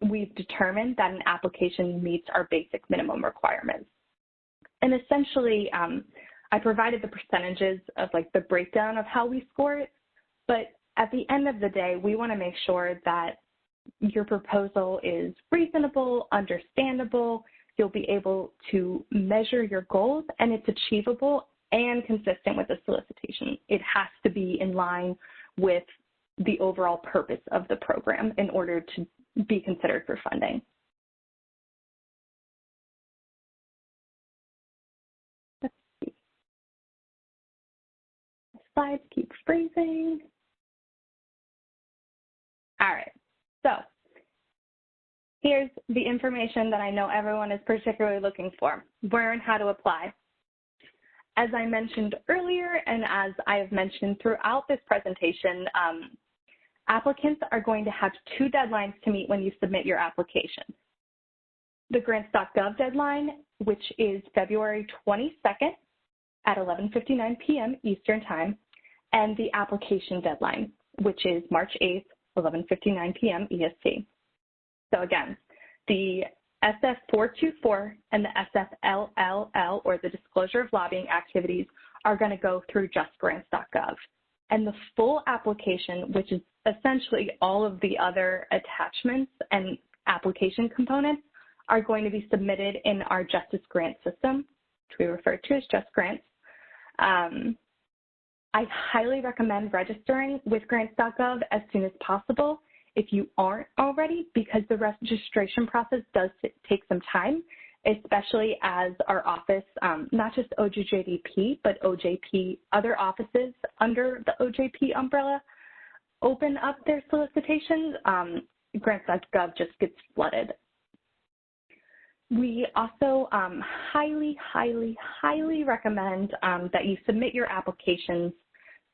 we've determined that an application meets our basic minimum requirements. And essentially, I provided the percentages of like the breakdown of how we score it, but at the end of the day, we want to make sure that your proposal is reasonable, understandable, you'll be able to measure your goals, and it's achievable and consistent with the solicitation. It has to be in line with the overall purpose of the program in order to be considered for funding. Let's see. The slides keep freezing. All right, so here's the information that I know everyone is particularly looking for, where and how to apply. As I mentioned earlier, and as I have mentioned throughout this presentation, applicants are going to have 2 deadlines to meet when you submit your application. The grants.gov deadline, which is February 22nd at 11:59 p.m. Eastern Time, and the application deadline, which is March 8th, 11:59 p.m. EST. So again, the SF424 and the SFLLL, or the Disclosure of Lobbying Activities, are going to go through justgrants.gov. And the full application, which is essentially all of the other attachments and application components, are going to be submitted in our Justice Grant system, which we refer to as Just Grants. I highly recommend registering with grants.gov as soon as possible if you aren't already, because the registration process does take some time, especially as our office, not just OJJDP, but OJP, other offices under the OJP umbrella, open up their solicitations. Grants.gov just gets flooded. We also highly, highly, highly recommend that you submit your applications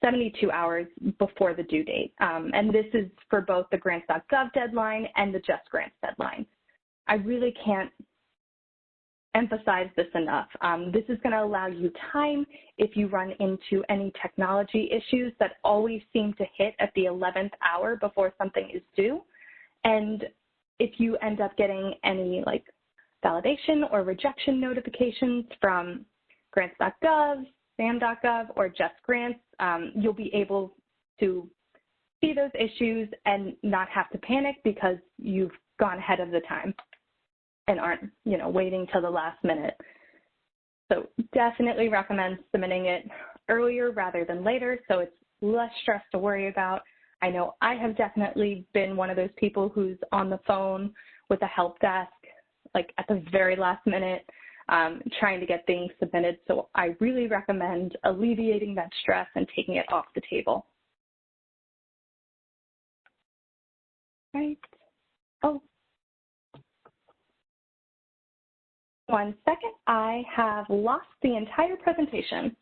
72 hours before the due date. And this is for both the grants.gov deadline and the Just Grants deadline. I really can't emphasize this enough. This is going to allow you time if you run into any technology issues that always seem to hit at the 11th hour before something is due. And if you end up getting any like validation or rejection notifications from grants.gov, SAM.gov, or Just Grants, you'll be able to see those issues and not have to panic because you've gone ahead of the time and aren't, waiting till the last minute. So definitely recommend submitting it earlier rather than later, so it's less stress to worry about. I know I have definitely been one of those people who's on the phone with a help desk, like at the very last minute, trying to get things submitted. So I really recommend alleviating that stress and taking it off the table. Right. Oh. 1 second. I have lost the entire presentation.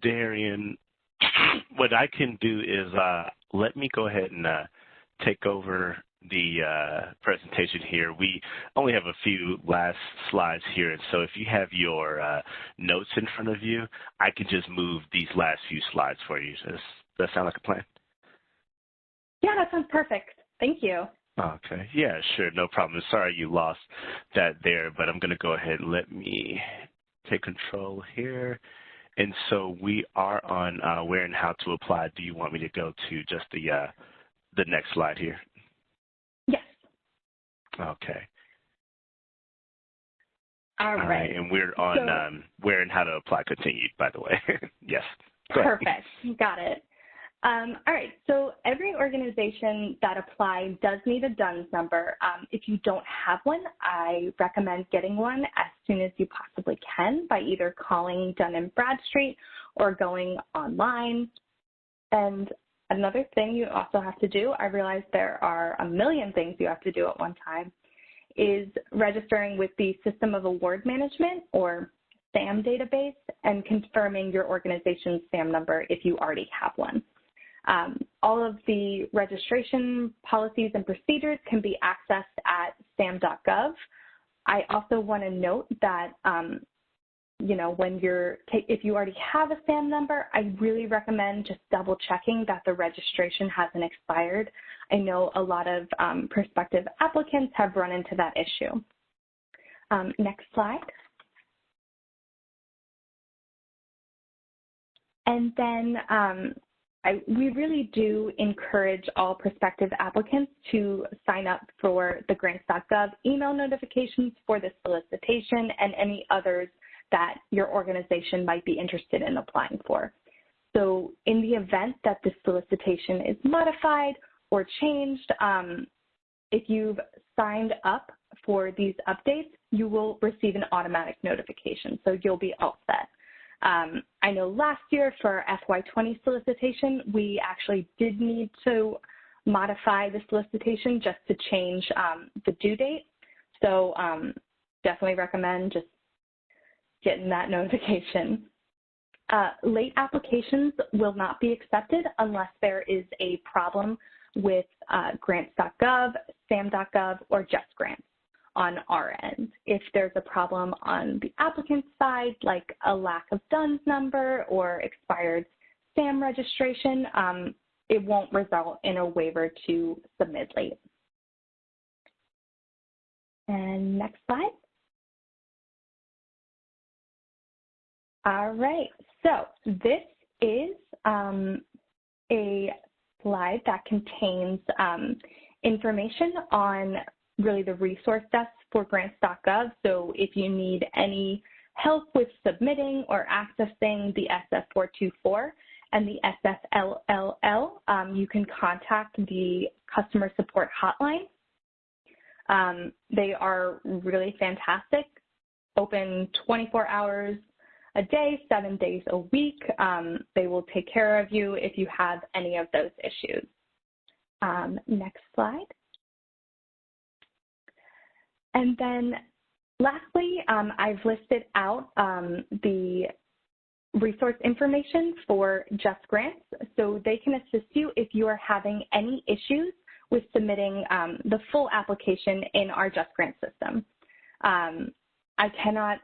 Darian, what I can do is let me go ahead and take over the presentation here. We only have a few last slides here, and so if you have your notes in front of you, I can just move these last few slides for you. Does that sound like a plan?
Yeah, that sounds perfect. Thank you.
Okay. Yeah, sure. No problem. Sorry you lost that there, but I'm going to go ahead and let me take control here. And so we are on where and how to apply. Do you want me to go to just the next slide here?
Yes.
Okay.
All right.
And we're on where and how to apply continued, by the way. Yes.
Perfect. Got it. All right. So every organization that applies does need a DUNS number. If you don't have one, I recommend getting one as soon as you possibly can by either calling Dun & Bradstreet or going online. And another thing you also have to do, I realize there are a million things you have to do at one time, is registering with the System of Award Management, or SAM database, and confirming your organization's SAM number if you already have one. All of the registration policies and procedures can be accessed at sam.gov. I also want to note that when if you already have a SAM number, I really recommend just double checking that the registration hasn't expired. I know a lot of prospective applicants have run into that issue. Next slide. And then we really do encourage all prospective applicants to sign up for the grants.gov email notifications for the solicitation and any others that your organization might be interested in applying for. So in the event that the solicitation is modified or changed, if you've signed up for these updates, you will receive an automatic notification, so you'll be all set. I know last year for FY20 solicitation, we actually did need to modify the solicitation just to change the due date. So definitely recommend just getting that notification. Late applications will not be accepted unless there is a problem with grants.gov, SAM.gov, or JustGrants on our end. If there's a problem on the applicant's side, like a lack of DUNS number or expired SAM registration, it won't result in a waiver to submit late. And next slide. All right, so this is a slide that contains information on really the resource desk for grants.gov. So if you need any help with submitting or accessing the SF424 and the SFLLL, you can contact the customer support hotline. They are really fantastic, open 24 hours a day, 7 days a week. They will take care of you if you have any of those issues. Next slide. And then lastly, I've listed out the resource information for JustGrants, so they can assist you if you are having any issues with submitting the full application in our JustGrants system. I cannot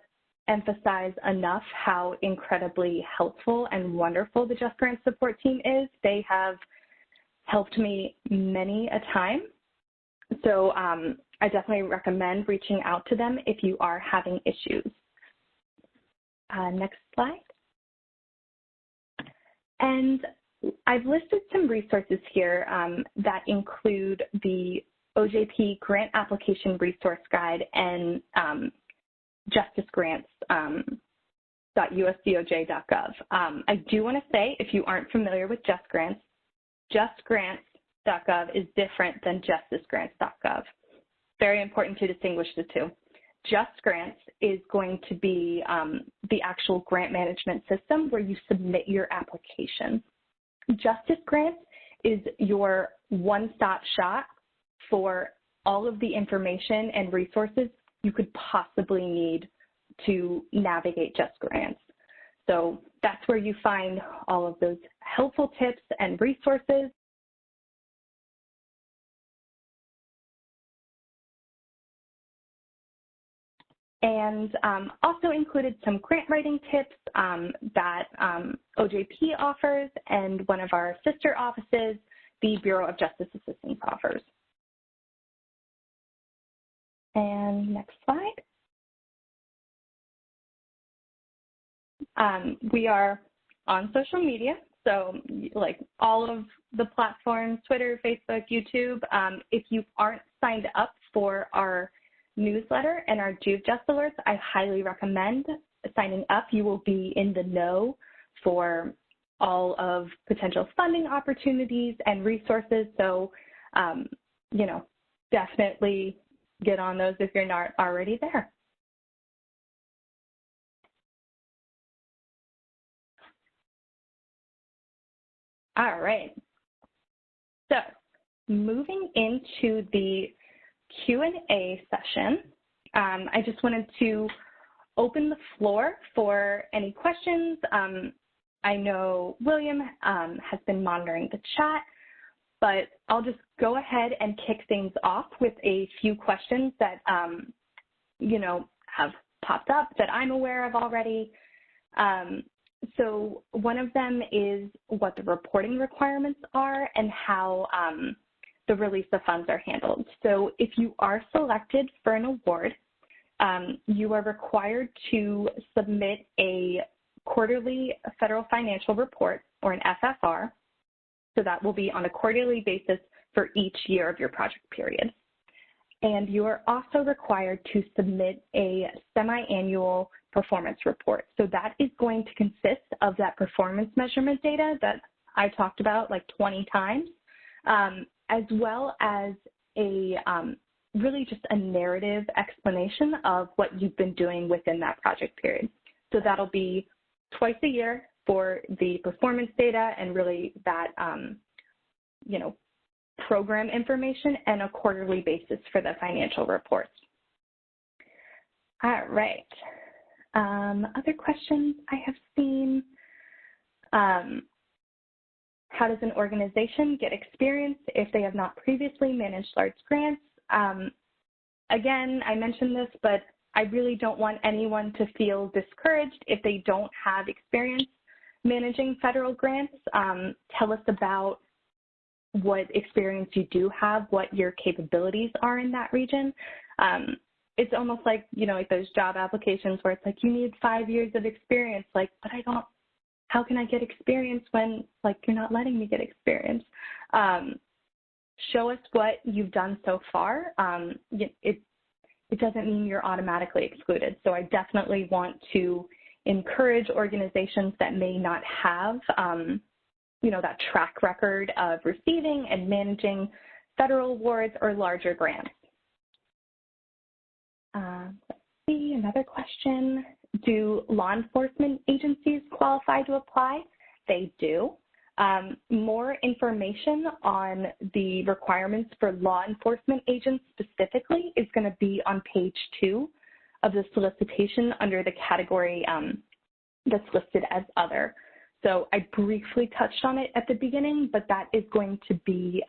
emphasize enough how incredibly helpful and wonderful the JustGrants support team is. They have helped me many a time. So I definitely recommend reaching out to them if you are having issues. Next slide. And I've listed some resources here that include the OJP Grant Application Resource Guide and justicgrants.usdoj.gov. I do want to say, if you aren't familiar with JustGrants, justgrants.gov is different than justicgrants.gov. Very important to distinguish the two. JustGrants is going to be the actual grant management system where you submit your application. JusticGrants is your one-stop shop for all of the information and resources you could possibly need to navigate JustGrants. So that's where you find all of those helpful tips and resources. And also included some grant writing tips that OJP offers and one of our sister offices, the Bureau of Justice Assistance, offers. And next slide. We are on social media, so like all of the platforms, Twitter, Facebook, YouTube. If you aren't signed up for our newsletter and our June Just alerts, I highly recommend signing up. You will be in the know for all of potential funding opportunities and resources. So, you know, definitely get on those if you're not already there. All right. So, moving into the Q&A session, I just wanted to open the floor for any questions. I know William has been monitoring the chat, but I'll just go ahead and kick things off with a few questions that, you know, have popped up that I'm aware of already. So one of them is what the reporting requirements are and how the release of funds are handled. So if you are selected for an award, you are required to submit a quarterly federal financial report, or an FFR. So that will be on a quarterly basis for each year of your project period. And you are also required to submit a semi-annual performance report. So that is going to consist of that performance measurement data that I talked about like 20 times, as well as a really just a narrative explanation of what you've been doing within that project period. So that'll be twice a year for the performance data and really that, you know, program information, and a quarterly basis for the financial reports. All right. Other questions I have seen. How does an organization get experience if they have not previously managed large grants? Again, I mentioned this, but I really don't want anyone to feel discouraged if they don't have experience managing federal grants. Tell us about what experience you do have, what your capabilities are in that region. It's almost like, you know, like those job applications where it's like, you need 5 years of experience. Like, but I don't, how can I get experience when, like, you're not letting me get experience? Show us what you've done so far. It doesn't mean you're automatically excluded. So I definitely want to encourage organizations that may not have, you know, that track record of receiving and managing federal awards or larger grants. Let's see, another question. Do law enforcement agencies qualify to apply? They do. More information on the requirements for law enforcement agents specifically is going to be on page 2 of the solicitation under the category that's listed as other. So I briefly touched on it at the beginning, but that is going to be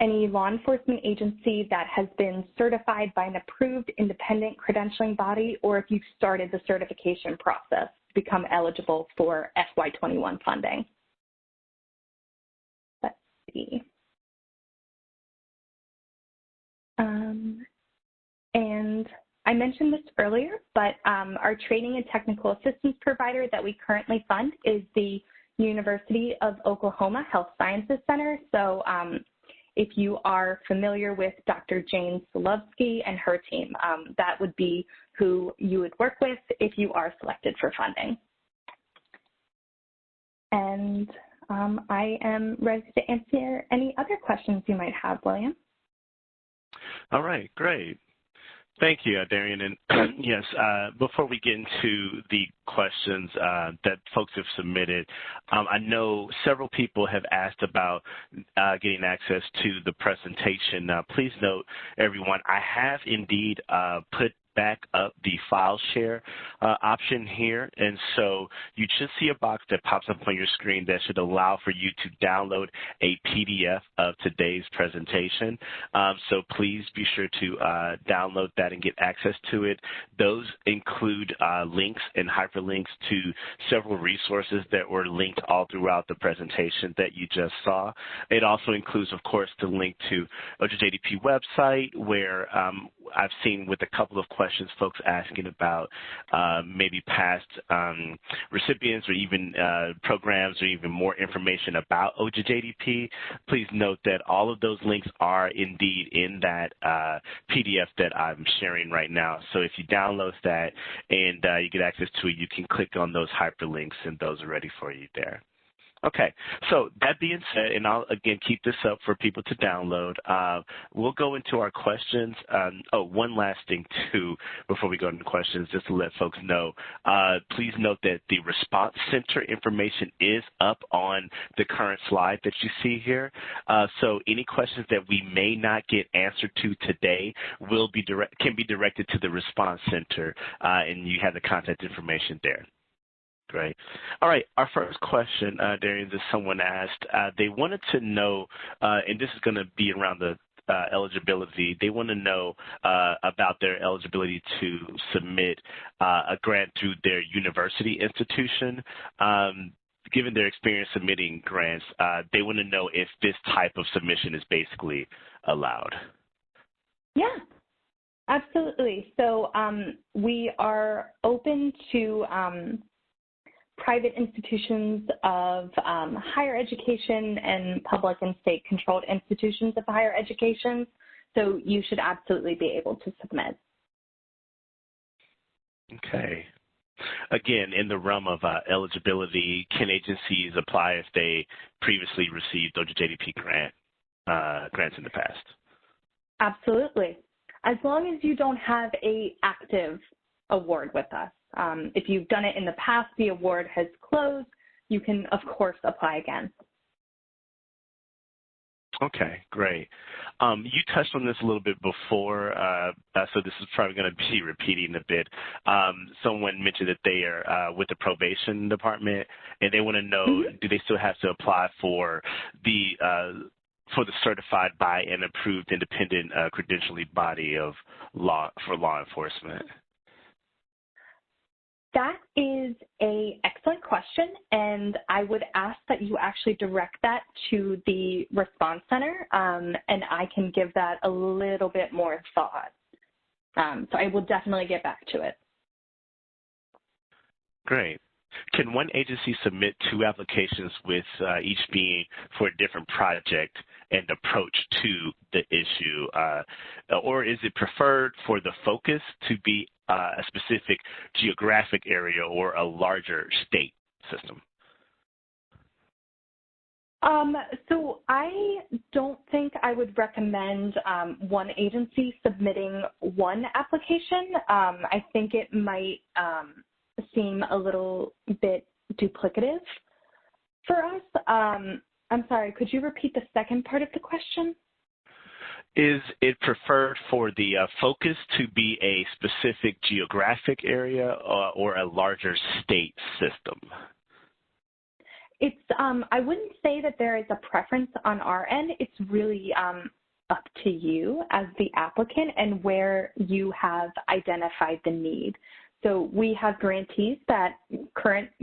any law enforcement agency that has been certified by an approved independent credentialing body, or if you've started the certification process to become eligible for FY21 funding. Let's see. And I mentioned this earlier, but our training and technical assistance provider that we currently fund is the University of Oklahoma Health Sciences Center. So if you are familiar with Dr. Jane Solovsky and her team, that would be who you would work with if you are selected for funding. And I am ready to answer any other questions you might have, William.
All right, great. Thank you, Darian. And yes, before we get into the questions that folks have submitted, I know several people have asked about getting access to the presentation. Please note, everyone, I have indeed put back up the file share option here, and so you should see a box that pops up on your screen that should allow for you to download a PDF of today's presentation. So please be sure to download that and get access to it. Those include links and hyperlinks to several resources that were linked all throughout the presentation that you just saw. It also includes, of course, the link to OJJDP website, where I've seen with a couple of questions folks asking about maybe past recipients or even programs or even more information about OJJDP. Please note that all of those links are indeed in that PDF that I'm sharing right now. So if you download that and you get access to it, you can click on those hyperlinks and those are ready for you there. Okay, so that being said, and I'll again keep this up for people to download, we'll go into our questions. One last thing too, before we go into questions, just to let folks know, please note that the response center information is up on the current slide that you see here. So any questions that we may not get answered to today can be directed to the response center, and you have the contact information there. Great. All right, our first question, Darian, that someone asked, they wanted to know, and this is going to be around the eligibility, they want to know about their eligibility to submit a grant through their university institution. Given their experience submitting grants, they want to know if this type of submission is basically allowed.
Yeah, absolutely. So we are open to private institutions of higher education and public and state-controlled institutions of higher education. So you should absolutely be able to submit.
Okay. Again, in the realm of eligibility, can agencies apply if they previously received OJJDP grants in the past?
Absolutely. As long as you don't have an active award with us. If you've done it in the past, the award has closed, you can, of course, apply again.
Okay, great. You touched on this a little bit before, so this is probably going to be repeating a bit. Someone mentioned that they are with the probation department, and they want to know, do they still have to apply for the certified by an approved independent credentialing body of law enforcement?
That is an excellent question, and I would ask that you actually direct that to the response center, and I can give that a little bit more thought. So I will definitely get back to it.
Great. Can one agency submit 2 applications with each being for a different project and approach to the issue, or is it preferred for the focus to be a specific geographic area or a larger state system?
So I don't think I would recommend one agency submitting one application. I think it might seem a little bit duplicative for us. I'm sorry, could you repeat the second part of the question?
Is it preferred for the focus to be a specific geographic area or a larger state system?
It's, I wouldn't say that there is a preference on our end. It's really up to you as the applicant and where you have identified the need. So we have current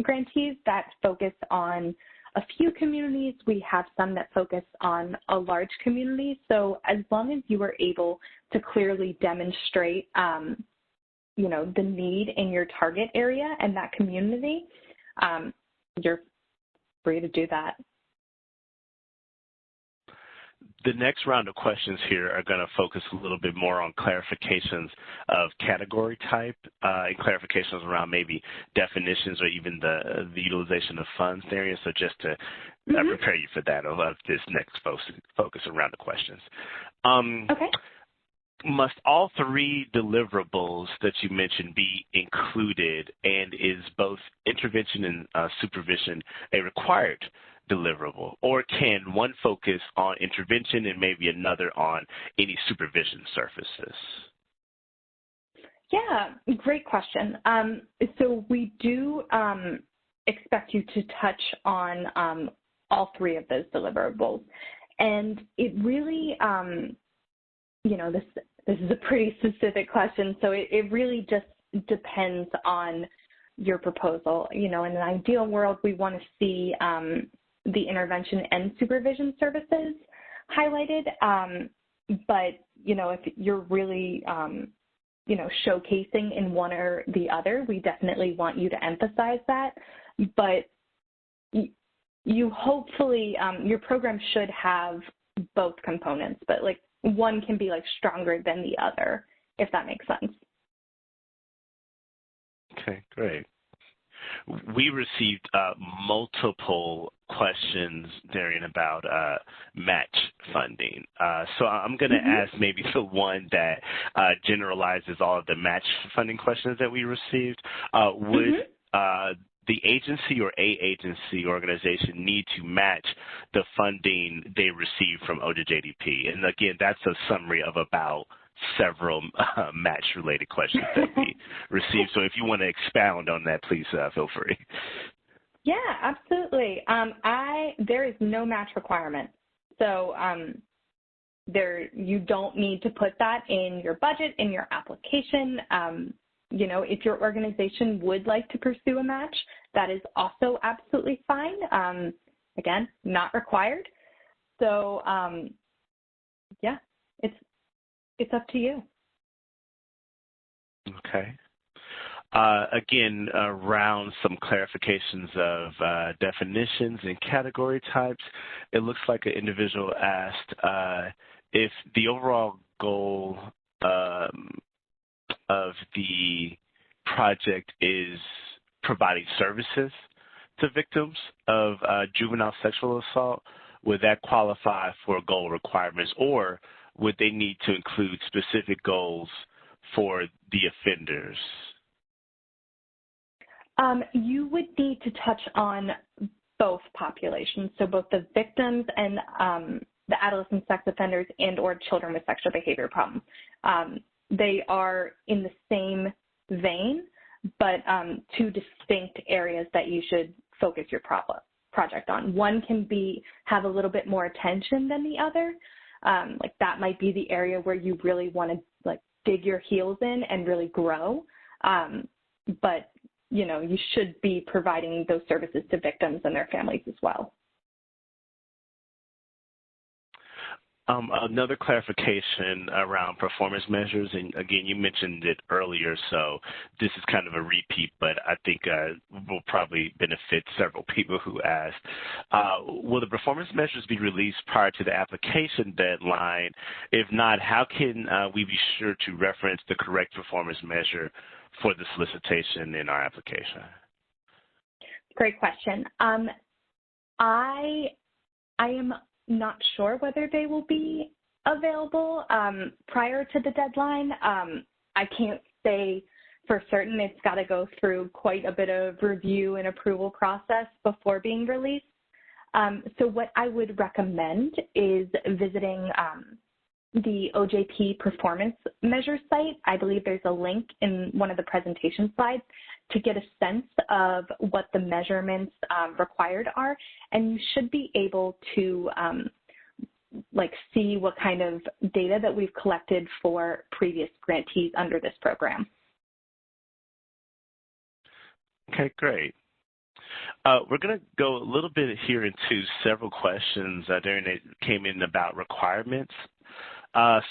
grantees that focus on a few communities. We have some that focus on a large community. So as long as you are able to clearly demonstrate, the need in your target area and that community, you're free to do that.
The next round of questions here are going to focus a little bit more on clarifications of category type and clarifications around maybe definitions or even the utilization of funds area. So just to prepare you for that, I'll have this next focus around the questions.
Okay.
Must all 3 deliverables that you mentioned be included, and is both intervention and supervision a required deliverable, or can one focus on intervention and maybe another on any supervision surfaces?
Yeah, great question. So we do expect you to touch on all 3 of those deliverables, and it really, this is a pretty specific question, so it really just depends on your proposal. In an ideal world, we want to see the intervention and supervision services highlighted. But, if you're really, showcasing in one or the other, we definitely want you to emphasize that. But you hopefully, your program should have both components, but one can be stronger than the other, if that makes sense.
Okay, great. We received multiple questions, Darian, about match funding. So I'm going to ask maybe the one that generalizes all of the match funding questions that we received. Would the agency or a agency organization need to match the funding they receive from OJJDP? And again, that's a summary of about several match-related questions that we received. So if you want to expound on that, please feel free.
Yeah, absolutely. There is no match requirement. So you don't need to put that in your budget, in your application. You know, if your organization would like to pursue a match, that is also absolutely fine. Again, not required. So, yeah, it's up to you.
Okay. Again, around some clarifications of definitions and category types, it looks like an individual asked if the overall goal of the project is providing services to victims of juvenile sexual assault, would that qualify for goal requirements, or would they need to include specific goals for the offenders?
You would need to touch on both populations, so both the victims and the adolescent sex offenders and or children with sexual behavior problems. They are in the same vein, but two distinct areas that you should focus your project on. One can have a little bit more attention than the other. Like that might be the area where you really want to like dig your heels in and really grow. But you know, you should be providing those services to victims and their families as well.
Another clarification around performance measures, and again, you mentioned it earlier, so this is kind of a repeat, but I think will probably benefit several people who asked. Will the performance measures be released prior to the application deadline? If not, how can we be sure to reference the correct performance measure for the solicitation in our application?
Great question. I am not sure whether they will be available prior to the deadline. I can't say for certain. It's got to go through quite a bit of review and approval process before being released. So what I would recommend is visiting the OJP performance measure site. I believe there's a link in one of the presentation slides to get a sense of what the measurements required are, and you should be able to like see what kind of data that we've collected for previous grantees under this program.
Okay, great. We're going to go a little bit here into several questions that came in about requirements.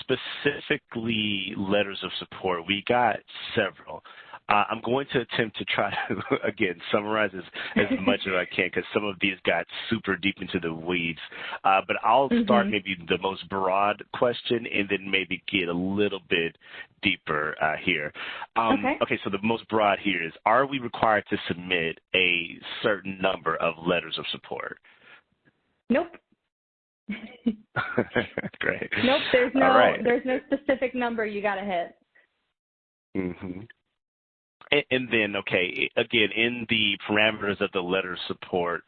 Specifically letters of support. We got several. I'm going to attempt to try to, again, summarize as much as I can because some of these got super deep into the weeds. But I'll start maybe the most broad question and then maybe get a little bit deeper here. Okay, so the most broad here is, are we required to submit a certain number of letters of support?
Nope.
Great.
Nope, there's no specific number you got to hit.
And then, okay, again, in the parameters of the letter of support,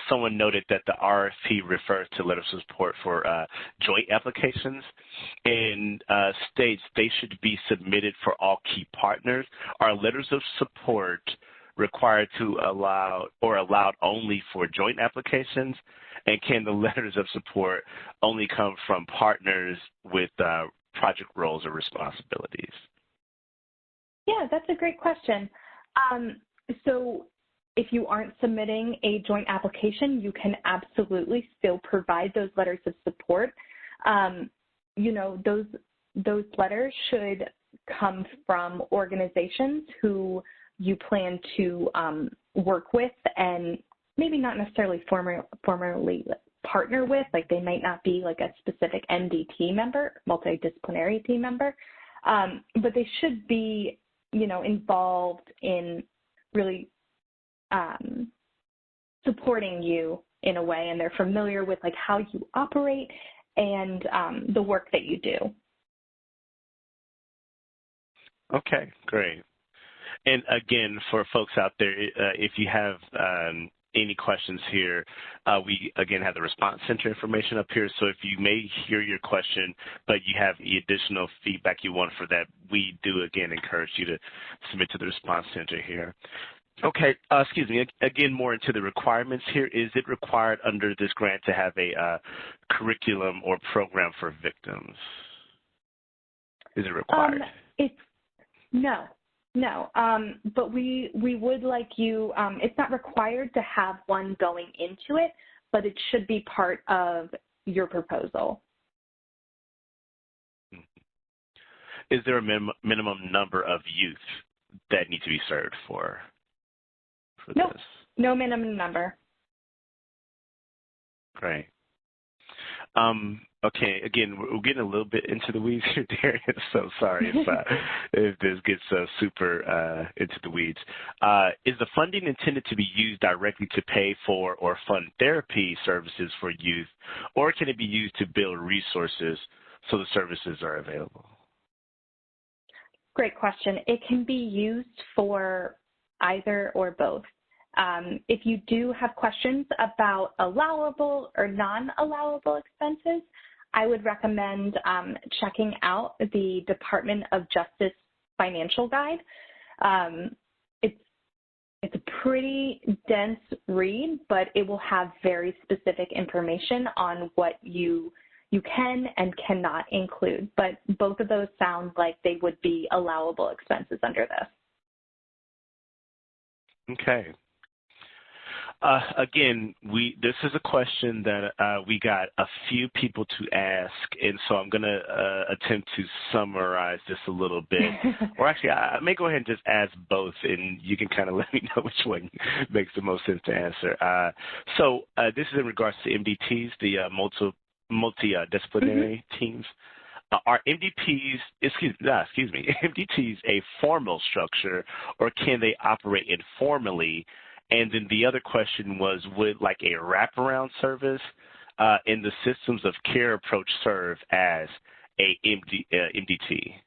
someone noted that the RFP refers to letters of support for joint applications and states they should be submitted for all key partners. Are letters of support required to allowed only for joint applications? And can the letters of support only come from partners with project roles or responsibilities?
Yeah, that's a great question. So if you aren't submitting a joint application, you can absolutely still provide those letters of support. You know, those letters should come from organizations who you plan to work with and maybe not necessarily formally partner with, like they might not be like a specific MD member, multidisciplinary team member, but they should be, you know, involved in really supporting you in a way, and they're familiar with like how you operate and the work that you do.
Okay, great. And again, for folks out there, if you have any questions here, we again have the response center information up here. So if you may hear your question, but you have any additional feedback you want for that, we do again encourage you to submit to the response center here. Okay, excuse me, again, more into the requirements here. Is it required under this grant to have a curriculum or program for victims? Is it required?
No, but we would like you, it's not required to have one going into it, but it should be part of your proposal.
Is there a minimum number of youth that need to be served for
Nope,
this?
No minimum number.
Great. Okay, again, we're getting a little bit into the weeds here, Darian, so sorry if this gets super into the weeds. Is the funding intended to be used directly to pay for or fund therapy services for youth, or can it be used to build resources so the services are available?
Great question. It can be used for either or both. If you do have questions about allowable or non-allowable expenses, I would recommend checking out the Department of Justice Financial Guide. It's a pretty dense read, but it will have very specific information on what you can and cannot include. But both of those sound like they would be allowable expenses under this.
Okay. Again, this is a question that we got a few people to ask, and so I'm going to attempt to summarize this a little bit. Or actually, I may go ahead and just ask both, and you can kind of let me know which one makes the most sense to answer. So this is in regards to MDTs, the multidisciplinary teams. Are MDTs a formal structure, or can they operate informally? And then the other question was, would like a wraparound service in the systems of care approach serve as a MDT?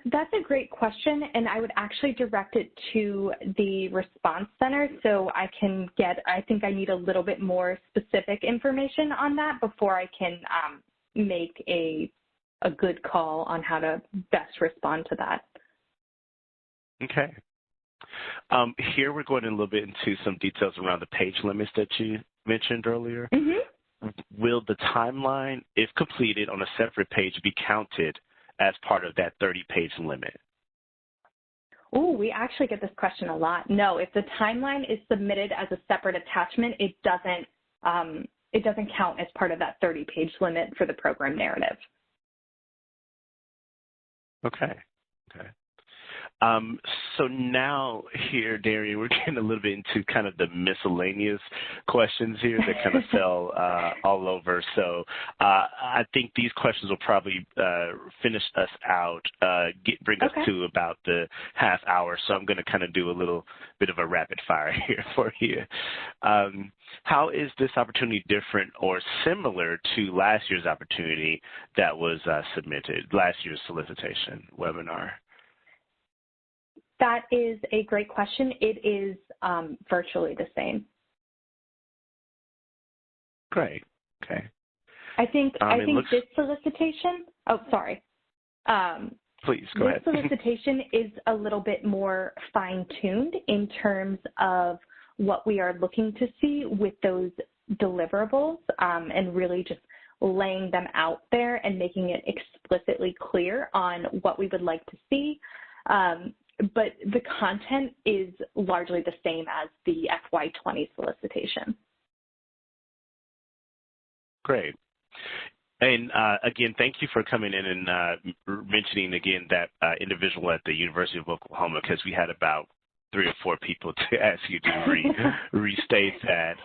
That's a great question, and I would actually direct it to the response center so I think I need a little bit more specific information on that before I can make a good call on how to best respond to that.
Okay. Here we're going a little bit into some details around the page limits that you mentioned earlier. Mm-hmm. Will the timeline, if completed on a separate page, be counted as part of that 30-page limit?
Oh, we actually get this question a lot. No, if the timeline is submitted as a separate attachment, it doesn't count as part of that 30-page limit for the program narrative.
Okay. So now here, Darian, we're getting a little bit into kind of the miscellaneous questions here that kind of fell all over. So I think these questions will probably finish us out, bring us to about the half hour. So I'm going to kind of do a little bit of a rapid fire here for you. How is this opportunity different or similar to last year's opportunity that was submitted, last year's solicitation webinar?
That is a great question. It is virtually the same.
Great. Okay.
I think this solicitation. Oh, sorry.
Please go ahead.
This solicitation is a little bit more fine-tuned in terms of what we are looking to see with those deliverables, and really just laying them out there and making it explicitly clear on what we would like to see. But the content is largely the same as the FY20 solicitation. Great.
And again, thank you for coming in and mentioning again that individual at the University of Oklahoma, because we had about 3 or 4 people to ask you to restate that,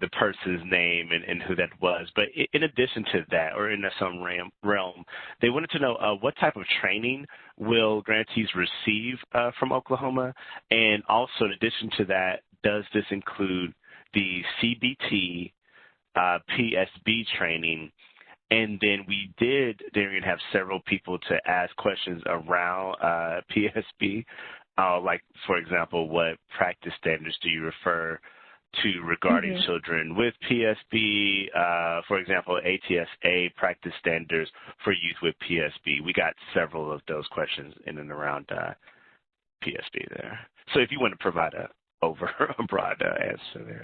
the person's name and who that was. But in addition to that, or in some realm, they wanted to know what type of training will grantees receive from Oklahoma? And also, in addition to that, does this include the CBT, PSB training? And then we did, Darian, have several people to ask questions around PSB. Like, for example, what practice standards do you refer regarding children with PSB, for example, ATSA practice standards for youth with PSB. We got several of those questions in and around PSB there. So if you want to provide a broad answer there.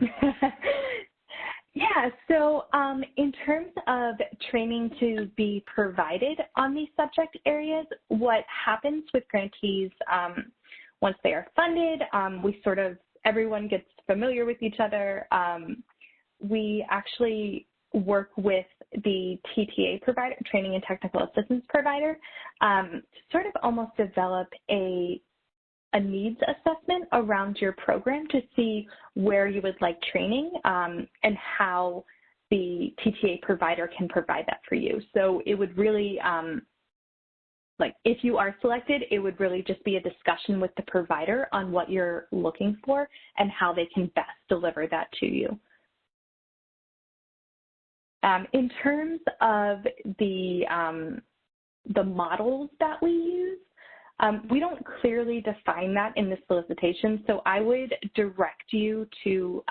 Yeah, so in terms of training to be provided on these subject areas, what happens with grantees once they are funded, everyone gets familiar with each other. We actually work with the TTA provider, training and technical assistance provider, to sort of almost develop a needs assessment around your program to see where you would like training and how the TTA provider can provide that for you. So it would really, if you are selected, it would really just be a discussion with the provider on what you're looking for and how they can best deliver that to you. In terms of the models that we use, we don't clearly define that in the solicitation, so I would direct you to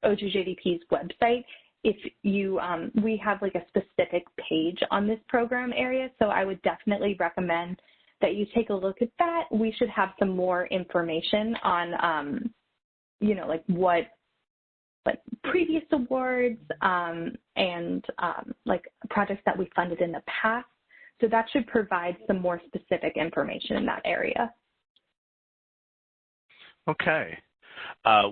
OJJDP's website. If you, we have like a specific page on this program area, so I would definitely recommend that you take a look at that. We should have some more information on, like previous awards and like projects that we funded in the past. So that should provide some more specific information in that area.
Okay.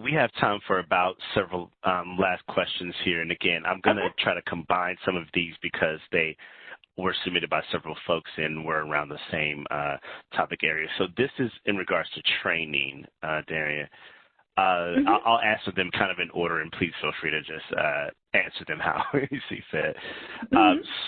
We have time for about several last questions here. And again, I'm going to try to combine some of these because they were submitted by several folks and were around the same topic area. So this is in regards to training, Daria. I'll answer them kind of in order, and please feel free to just answer them how you see fit.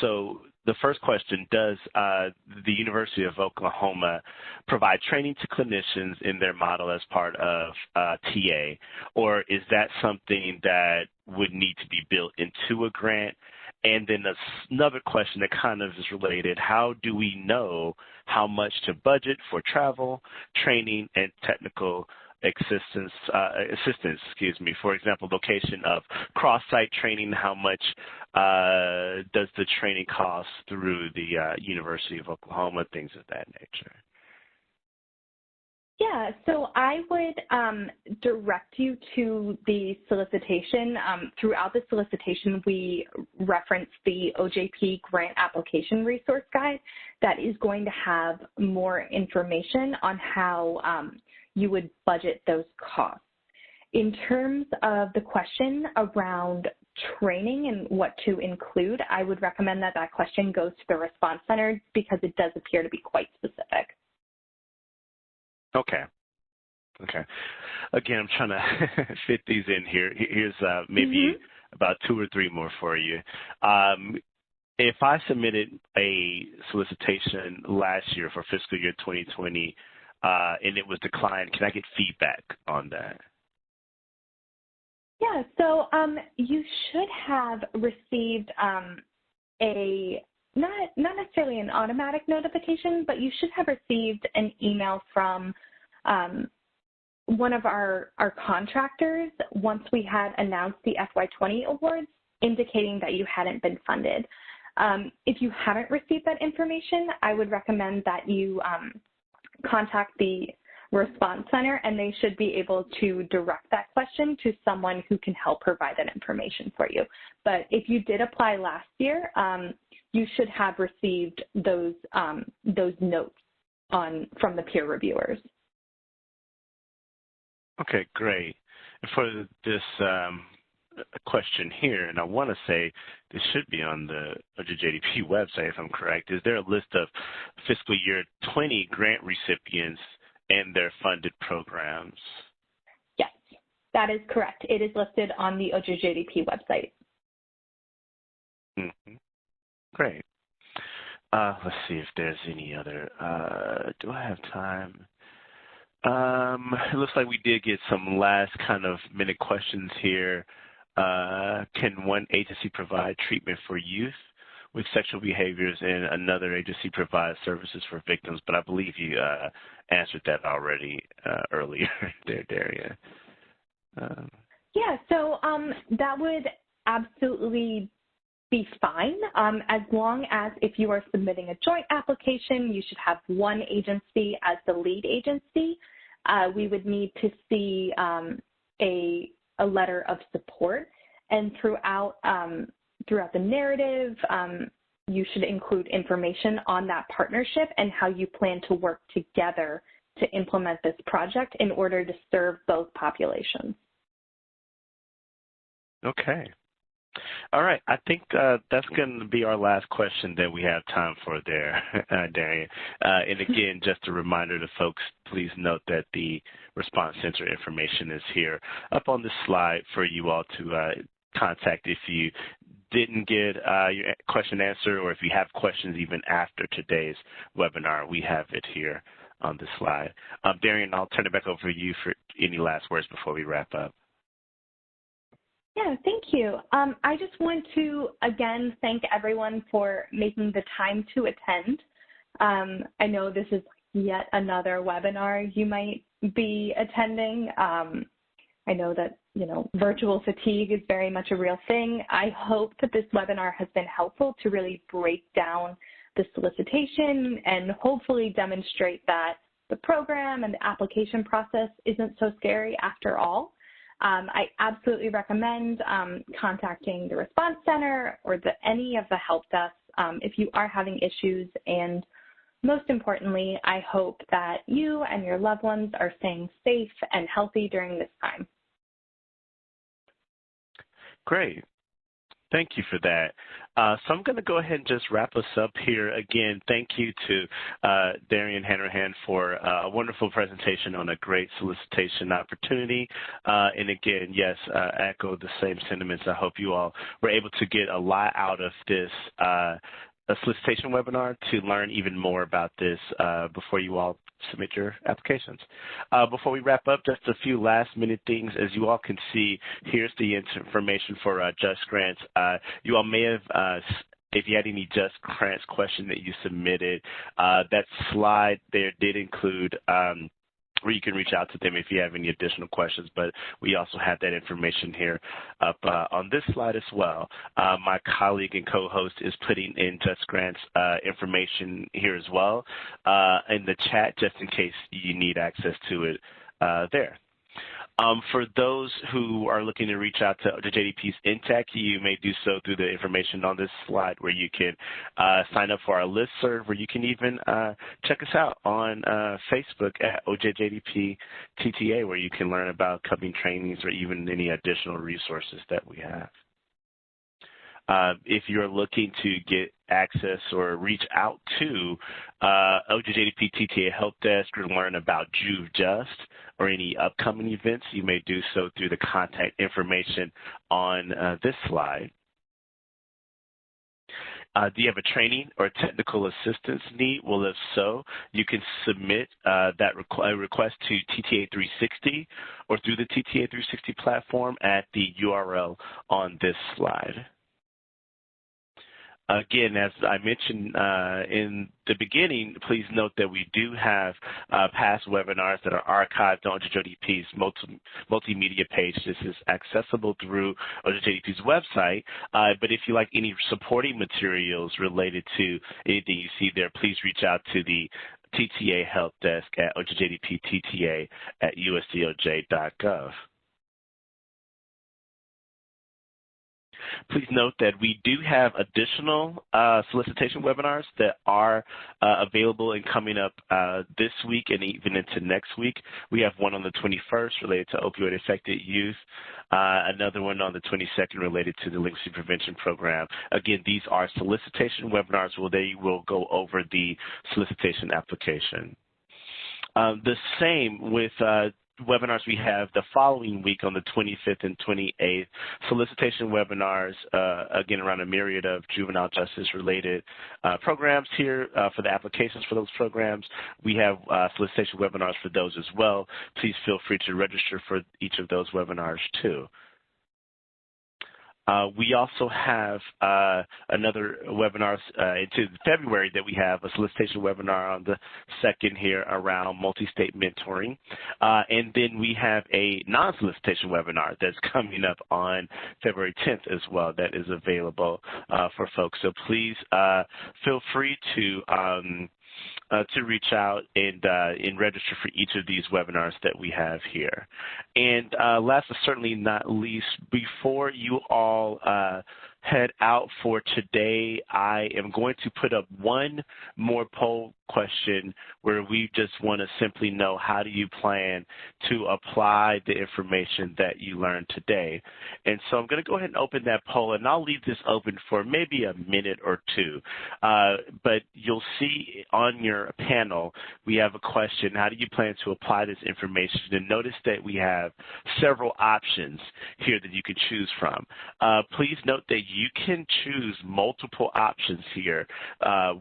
So the first question, does the University of Oklahoma provide training to clinicians in their model as part of TA, or is that something that would need to be built into a grant? And then another question that kind of is related, how do we know how much to budget for travel, training, and technical assistance, for example, location of cross-site training, how much does the training cost through the University of Oklahoma, things of that nature?
Yeah, so I would direct you to the solicitation. Throughout the solicitation, we reference the OJP grant application resource guide that is going to have more information on how you would budget those costs. In terms of the question around training and what to include, I would recommend that that question goes to the response center because it does appear to be quite specific.
Okay. Again, I'm trying to fit these in here. Here's maybe about 2 or 3 more for you. If I submitted a solicitation last year for fiscal year 2020 and it was declined, can I get feedback on that?
Yeah, so you should have received not necessarily an automatic notification, but you should have received an email from one of our contractors once we had announced the FY20 awards, indicating that you hadn't been funded. If you haven't received that information, I would recommend that you contact the response center, and they should be able to direct that question to someone who can help provide that information for you. But if you did apply last year, you should have received those notes from the peer reviewers.
Okay, great. And for this question here, and I want to say this should be on the OJJDP website if I'm correct, is there a list of fiscal year 20 grant recipients and their funded programs?
Yes, that is correct. It is listed on the OJJDP website.
Great. Let's see if there's any other. Do I have time? It looks like we did get some last kind of minute questions here. Can one agency provide treatment for youth with sexual behaviors and another agency provide services for victims? But I believe you answered that already earlier there, Daria.
Yeah, so that would absolutely be fine, as long as if you are submitting a joint application, you should have one agency as the lead agency. We would need to see a letter of support, and throughout the narrative, you should include information on that partnership and how you plan to work together to implement this project in order to serve both populations.
Okay. All right. I think that's going to be our last question that we have time for there, Darian. And again, just a reminder to folks, please note that the response center information is here up on the slide for you all to contact if you didn't get your question answered, or if you have questions even after today's webinar. We have it here on the slide. Darian, I'll turn it back over to you for any last words before we wrap up.
Yeah, thank you. I just want to, again, thank everyone for making the time to attend. I know this is yet another webinar you might be attending. I know that, virtual fatigue is very much a real thing. I hope that this webinar has been helpful to really break down the solicitation and hopefully demonstrate that the program and the application process isn't so scary after all. I absolutely recommend contacting the response center or any of the help desks if you are having issues. And most importantly, I hope that you and your loved ones are staying safe and healthy during this time. Great.
Thank you for that. So I'm going to go ahead and just wrap us up here. Again, thank you to Darian Hanrahan for a wonderful presentation on a great solicitation opportunity. And again, yes, echo the same sentiments. I hope you all were able to get a lot out of this solicitation webinar to learn even more about this before you all submit your applications. Before we wrap up, just a few last-minute things. As you all can see, here's the information for Just Grants. You all may have, if you had any Just Grants question that you submitted, that slide there did include where you can reach out to them if you have any additional questions, but we also have that information here up on this slide as well. My colleague and co-host is putting in Just Grants information here as well in the chat, just in case you need access to it there. For those who are looking to reach out to OJJDP's INTAC, you may do so through the information on this slide, where you can sign up for our listserv, where you can even check us out on Facebook at OJJDP TTA, where you can learn about coming trainings or even any additional resources that we have. If you're looking to get access or reach out to OJJDP TTA Help Desk or learn about JuveJust or any upcoming events, you may do so through the contact information on this slide. Do you have a training or technical assistance need? Well, if so, you can submit that request to TTA 360 or through the TTA 360 platform at the URL on this slide. Again, as I mentioned in the beginning, please note that we do have past webinars that are archived on OJJDP's multimedia page. This is accessible through OJJDP's website, but if you like any supporting materials related to anything you see there, please reach out to the TTA Help Desk at OJJDP TTA at usdoj.gov. Please note that we do have additional solicitation webinars that are available and coming up this week and even into next week. We have one on the 21st related to opioid-affected youth, another one on the 22nd related to the literacy prevention program. Again, these are solicitation webinars where they will go over the solicitation application. The same with webinars we have the following week on the 25th and 28th, solicitation webinars, again, around a myriad of juvenile justice-related programs here for the applications for those programs. We have solicitation webinars for those as well. Please feel free to register for each of those webinars too. We also have another webinar into February that we have a solicitation webinar on the 2nd here around multi-state mentoring. And then we have a non-solicitation webinar that's coming up on February 10th as well that is available for folks. So please feel free to reach out and register for each of these webinars that we have here. And last but certainly not least, before you all head out for today, I am going to put up one more poll question where we just want to simply know, how do you plan to apply the information that you learned today? And so I'm going to go ahead and open that poll, and I'll leave this open for maybe a minute or two. But you'll see on your panel, we have a question: how do you plan to apply this information? And notice that we have several options here that you can choose from. Please note that you can choose multiple options here.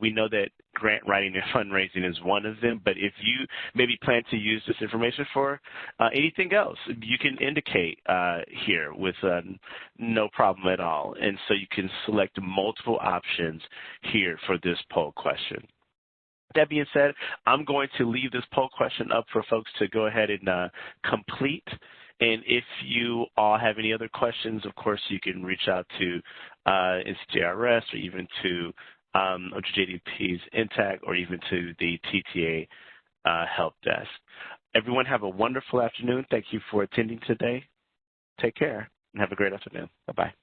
We know that grant writing and fundraising is one of them, but if you maybe plan to use this information for anything else, you can indicate here with no problem at all. And so you can select multiple options here for this poll question. That being said, I'm going to leave this poll question up for folks to go ahead and complete. And if you all have any other questions, of course, you can reach out to NCJRS or even to OJJDP's INTAC or even to the TTA help desk. Everyone have a wonderful afternoon. Thank you for attending today. Take care and have a great afternoon. Bye-bye.